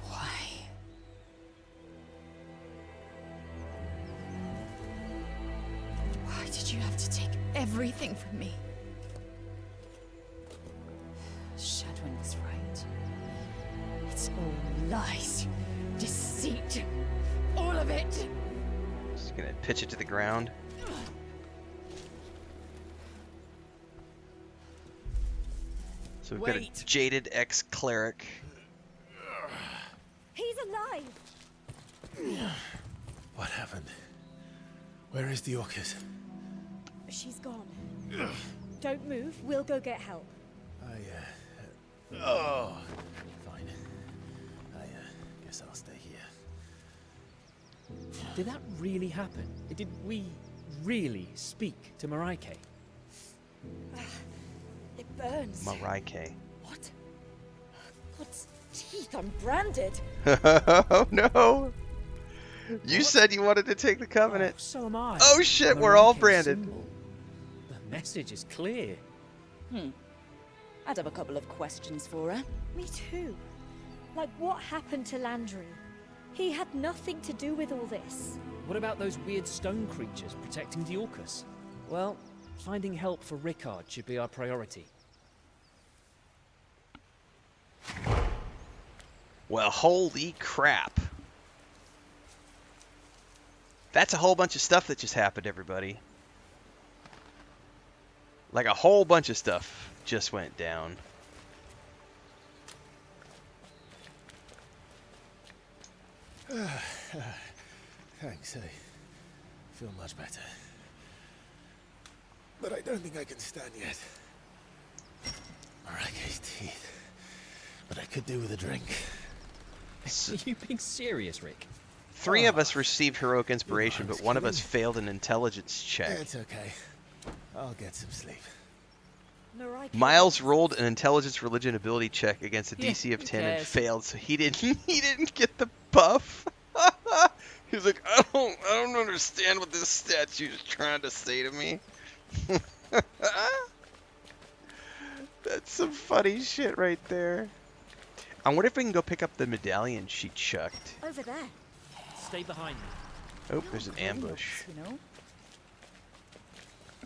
Why? Why did you have to take everything from me? Shadwin was right. It's all lies. Deceit. All of it. Just gonna pitch it to the ground. So we've got a jaded ex-cleric. He's alive. What happened? Where is the Orcus? She's gone. Don't move. We'll go get help. Oh, fine. Guess I'll stay here. Did that really happen? Did we really speak to Mareike? It burns. Mareike. What? God's teeth, I'm branded. Oh no! You said you wanted to take the Covenant. Oh, so am I. Oh shit, we're all Mareike's branded. symbol. The message is clear. I'd have a couple of questions for her. Me too. Like, what happened to Landry? He had nothing to do with all this. What about those weird stone creatures protecting the Orcus? Well, finding help for Rickard should be our priority. Well, holy crap. That's a whole bunch of stuff that just happened, everybody. Like a whole bunch of stuff just went down. Thanks, I feel much better. But I don't think I can stand yet. Mareike's teeth. But I could do with a drink. Are you being serious, Rick? Three of us received heroic inspiration, but one of us failed an intelligence check. It's okay. I'll get some sleep. Miles rolled an intelligence religion ability check against a DC of 10 and cares? failed, so he didn't get the buff. He was like, I don't understand what this statue is trying to say to me. That's some funny shit right there. I wonder if we can go pick up the medallion she chucked. Over there. Stay behind me. Oh, there's an ambush. You know?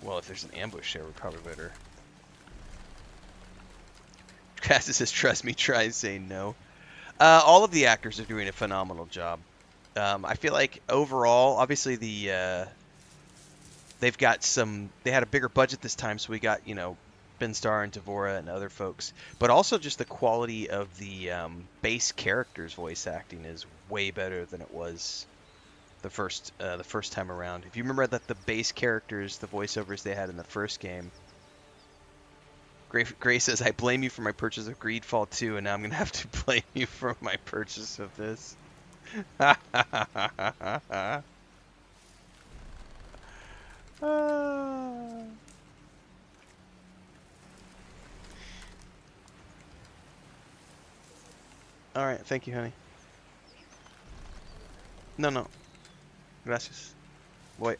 Well, if there's an ambush there, we probably better Cassie says, trust me, try saying no. All of the actors are doing a phenomenal job. I feel like overall, obviously they've got they had a bigger budget this time, so we got, Ben Starr and Devora and other folks. But also just the quality of the base characters' voice acting is way better than it was the first time around. If you remember that the base characters, the voiceovers they had in the first game. Gray says, I blame you for my purchase of Greedfall 2, and now I'm going to have to blame you for my purchase of this. Alright, thank you, honey. No. Gracias. Boy.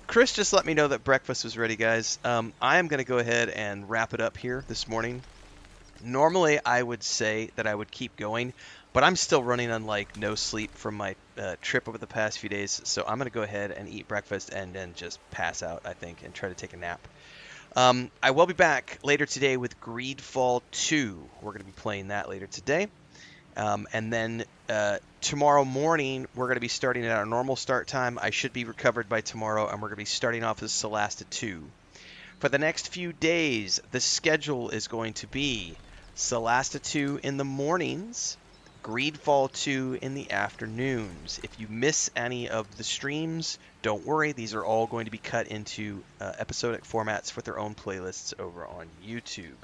Chris just let me know that breakfast was ready, guys. I am going to go ahead and wrap it up here this morning. Normally, I would say that I would keep going, but I'm still running on like no sleep from my trip over the past few days, so I'm going to go ahead and eat breakfast and then just pass out, I think, and try to take a nap. I will be back later today with Greedfall 2. We're going to be playing that later today. And then tomorrow morning, we're going to be starting at our normal start time. I should be recovered by tomorrow, and we're going to be starting off as Solasta 2. For the next few days, the schedule is going to be Solasta 2 in the mornings, Greedfall 2 in the afternoons. If you miss any of the streams, don't worry. These are all going to be cut into episodic formats with their own playlists over on YouTube.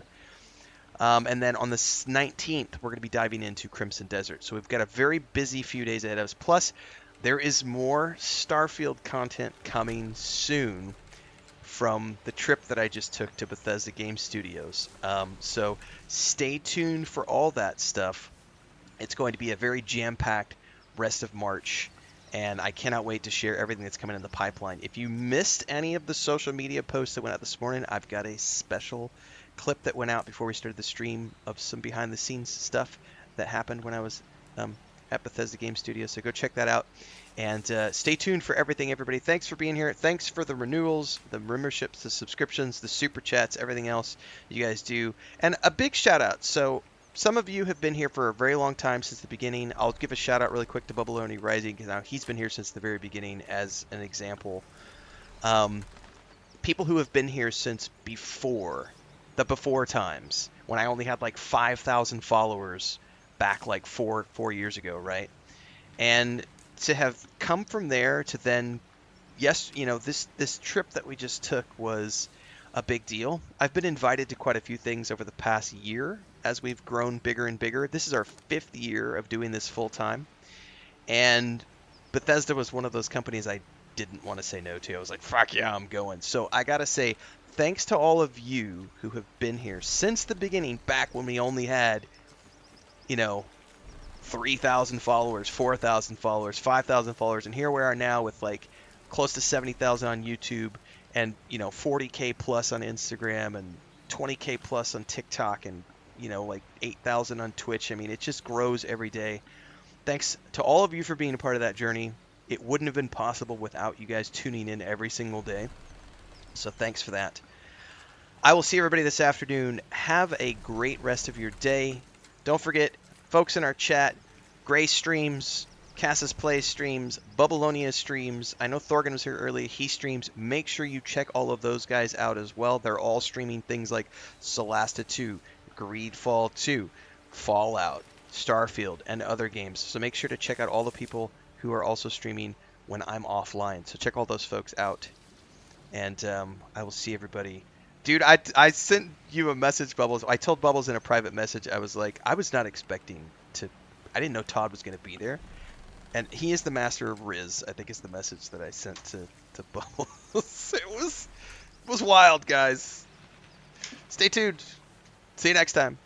And then on the 19th, we're going to be diving into Crimson Desert. So we've got a very busy few days ahead of us. Plus, there is more Starfield content coming soon from the trip that I just took to Bethesda Game Studios. So stay tuned for all that stuff. It's going to be a very jam-packed rest of March, and I cannot wait to share everything that's coming in the pipeline. If you missed any of the social media posts that went out this morning, I've got a special clip that went out before we started the stream of some behind-the-scenes stuff that happened when I was at Bethesda Game Studios, so go check that out. And stay tuned for everything, everybody. Thanks for being here. Thanks for the renewals, the memberships, the subscriptions, the super chats, everything else you guys do. And a big shout out. So some of you have been here for a very long time, since the beginning. I'll give a shout out really quick to Bubbaloni Rising, because now he's been here since the very beginning as an example. People who have been here since before times, when I only had like 5,000 followers back like four years ago, right? And to have come from there to then, yes, this trip that we just took was a big deal. I've been invited to quite a few things over the past year as we've grown bigger and bigger. This is our 5th year of doing this full time, and Bethesda was one of those companies I didn't want to say no to. I was like, fuck yeah, I'm going. So I gotta say, thanks to all of you who have been here since the beginning, back when we only had 3,000 followers, 4,000 followers, 5,000 followers, and here we are now with like close to 70,000 on YouTube, and 40K plus on Instagram, and 20K plus on TikTok, and like 8,000 on Twitch. I mean, it just grows every day. Thanks to all of you for being a part of that journey. It wouldn't have been possible without you guys tuning in every single day. So thanks for that. I will see everybody this afternoon. Have a great rest of your day. Don't forget, folks in our chat, Gray streams, Cassis Plays streams, Bubbalonia streams. I know Thorgan was here earlier. He streams. Make sure you check all of those guys out as well. They're all streaming things like Solasta 2, Greedfall 2, Fallout, Starfield, and other games. So make sure to check out all the people who are also streaming when I'm offline. So check all those folks out. And I will see everybody. Dude, I sent you a message, Bubbles. I told Bubbles in a private message, I was like, I was not expecting to... I didn't know Todd was going to be there. And he is the master of Riz, I think is the message that I sent to Bubbles. It was wild, guys. Stay tuned. See you next time.